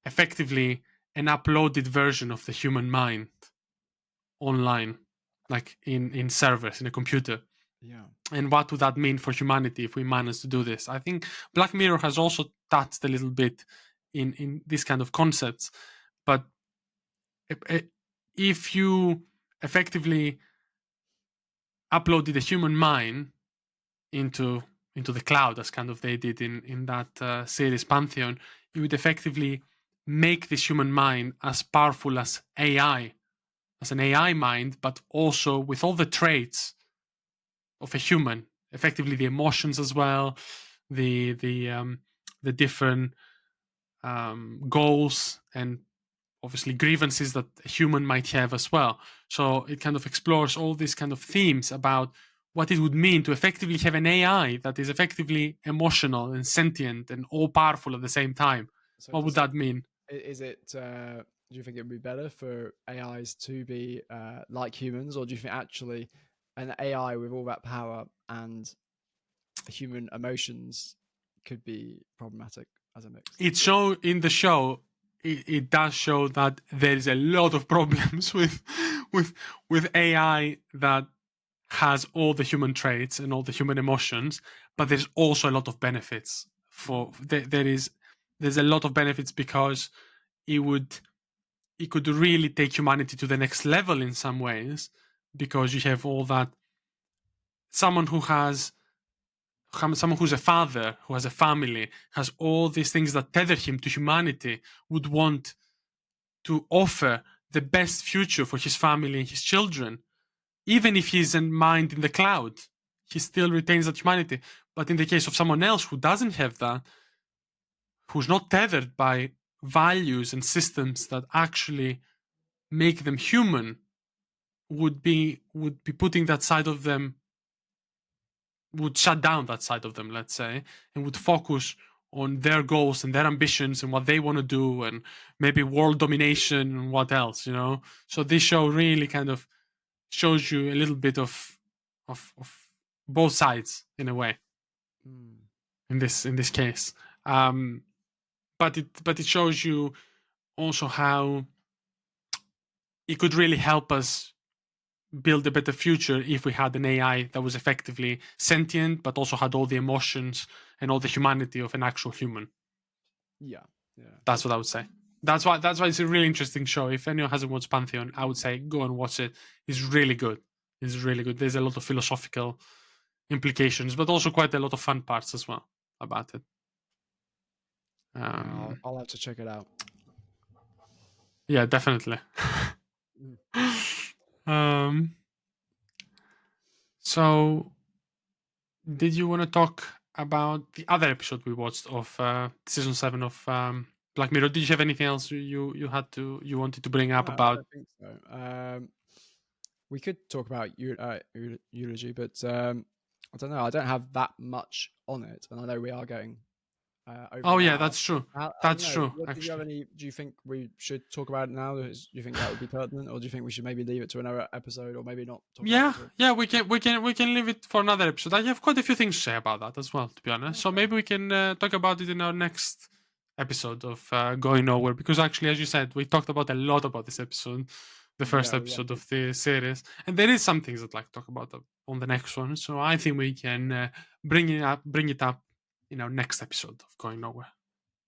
effectively an uploaded version of the human mind online, like in servers in a computer. Yeah. And what would that mean for humanity if we manage to do this? I think Black Mirror has also touched a little bit in this kind of concepts, but if you effectively uploaded a human mind into into the cloud, as kind of they did in that series Pantheon, you would effectively make this human mind as powerful as AI, as an AI mind, but also with all the traits of a human, effectively the emotions as well, the different goals and obviously grievances that a human might have as well. So it kind of explores all these kind of themes about what it would mean to effectively have an AI that is effectively emotional and sentient and all powerful at the same time. So What would does it that mean? is it do you think it would be better for AIs to be like humans, or do you think actually an AI with all that power and human emotions could be problematic as a mix? It show in the show. It does show that there is a lot of problems with with AI that has all the human traits and all the human emotions, but there's also a lot of benefits. For there's a lot of benefits because it would it could really take humanity to the next level in some ways, because you have all that someone who has someone who's a father who has a family, has all these things that tether him to humanity, would want to offer the best future for his family and his children. Even if he's in mind in the cloud, he still retains that humanity. But in the case of someone else who doesn't have that, who's not tethered by values and systems that actually make them human, would be putting that side of them, would shut down that side of them, let's say, and would focus on their goals and their ambitions and what they want to do, and maybe world domination and what else. So this show really kind of shows you a little bit of both sides in a way, Mm. in this case. um but it shows you also how it could really help us build a better future if we had an AI that was effectively sentient, but also had all the emotions and all the humanity of an actual human. Yeah, yeah, That's what I would say. That's why it's a really interesting show. If anyone hasn't watched Pantheon, I would say go and watch it. It's really good. It's really good. There's a lot of philosophical implications, but also quite a lot of fun parts as well about it. yeah. Um, I'll have to check it out. yeah, definitely. Mm. um, so, did you want to talk about the other episode we watched of season 7 of Black Mirror? Did you have anything else you wanted to bring up No, I about? don't think so. We could talk about eulogy, but I don't know. I don't have that much on it, and I know we are getting over Oh an yeah, hour. that's true. I don't That's know. true. What did you have Actually, any? Do you think we should talk about it now? Do you think that would be pertinent, or do you think we should maybe leave it to another episode, or maybe not talk about it yeah, at all? yeah. We can leave it for another episode. I have quite a few things to say about that as well, to be honest. So Okay. maybe we can talk about it in our next episode of Going Nowhere. Because actually, as you said, we talked about a lot about this episode, the first Yeah, we episode definitely. of the series, and there is some things I'd like to talk about on the next one. So I think we can bring it up in our next episode of Going Nowhere.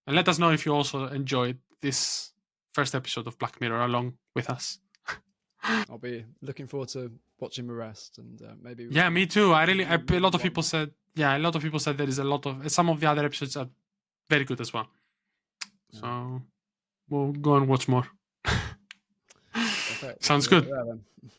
And let us know if you also enjoyed this first episode of Black Mirror along with us. I'll be looking forward to watching the rest, and maybe we Yeah, can me too. I really, review a more lot than of people one. said, yeah, a lot of people said there is a lot of some of the other episodes are very good as well. Yeah. So we'll go and watch more. Perfect. Sounds We'll leave good. it there then.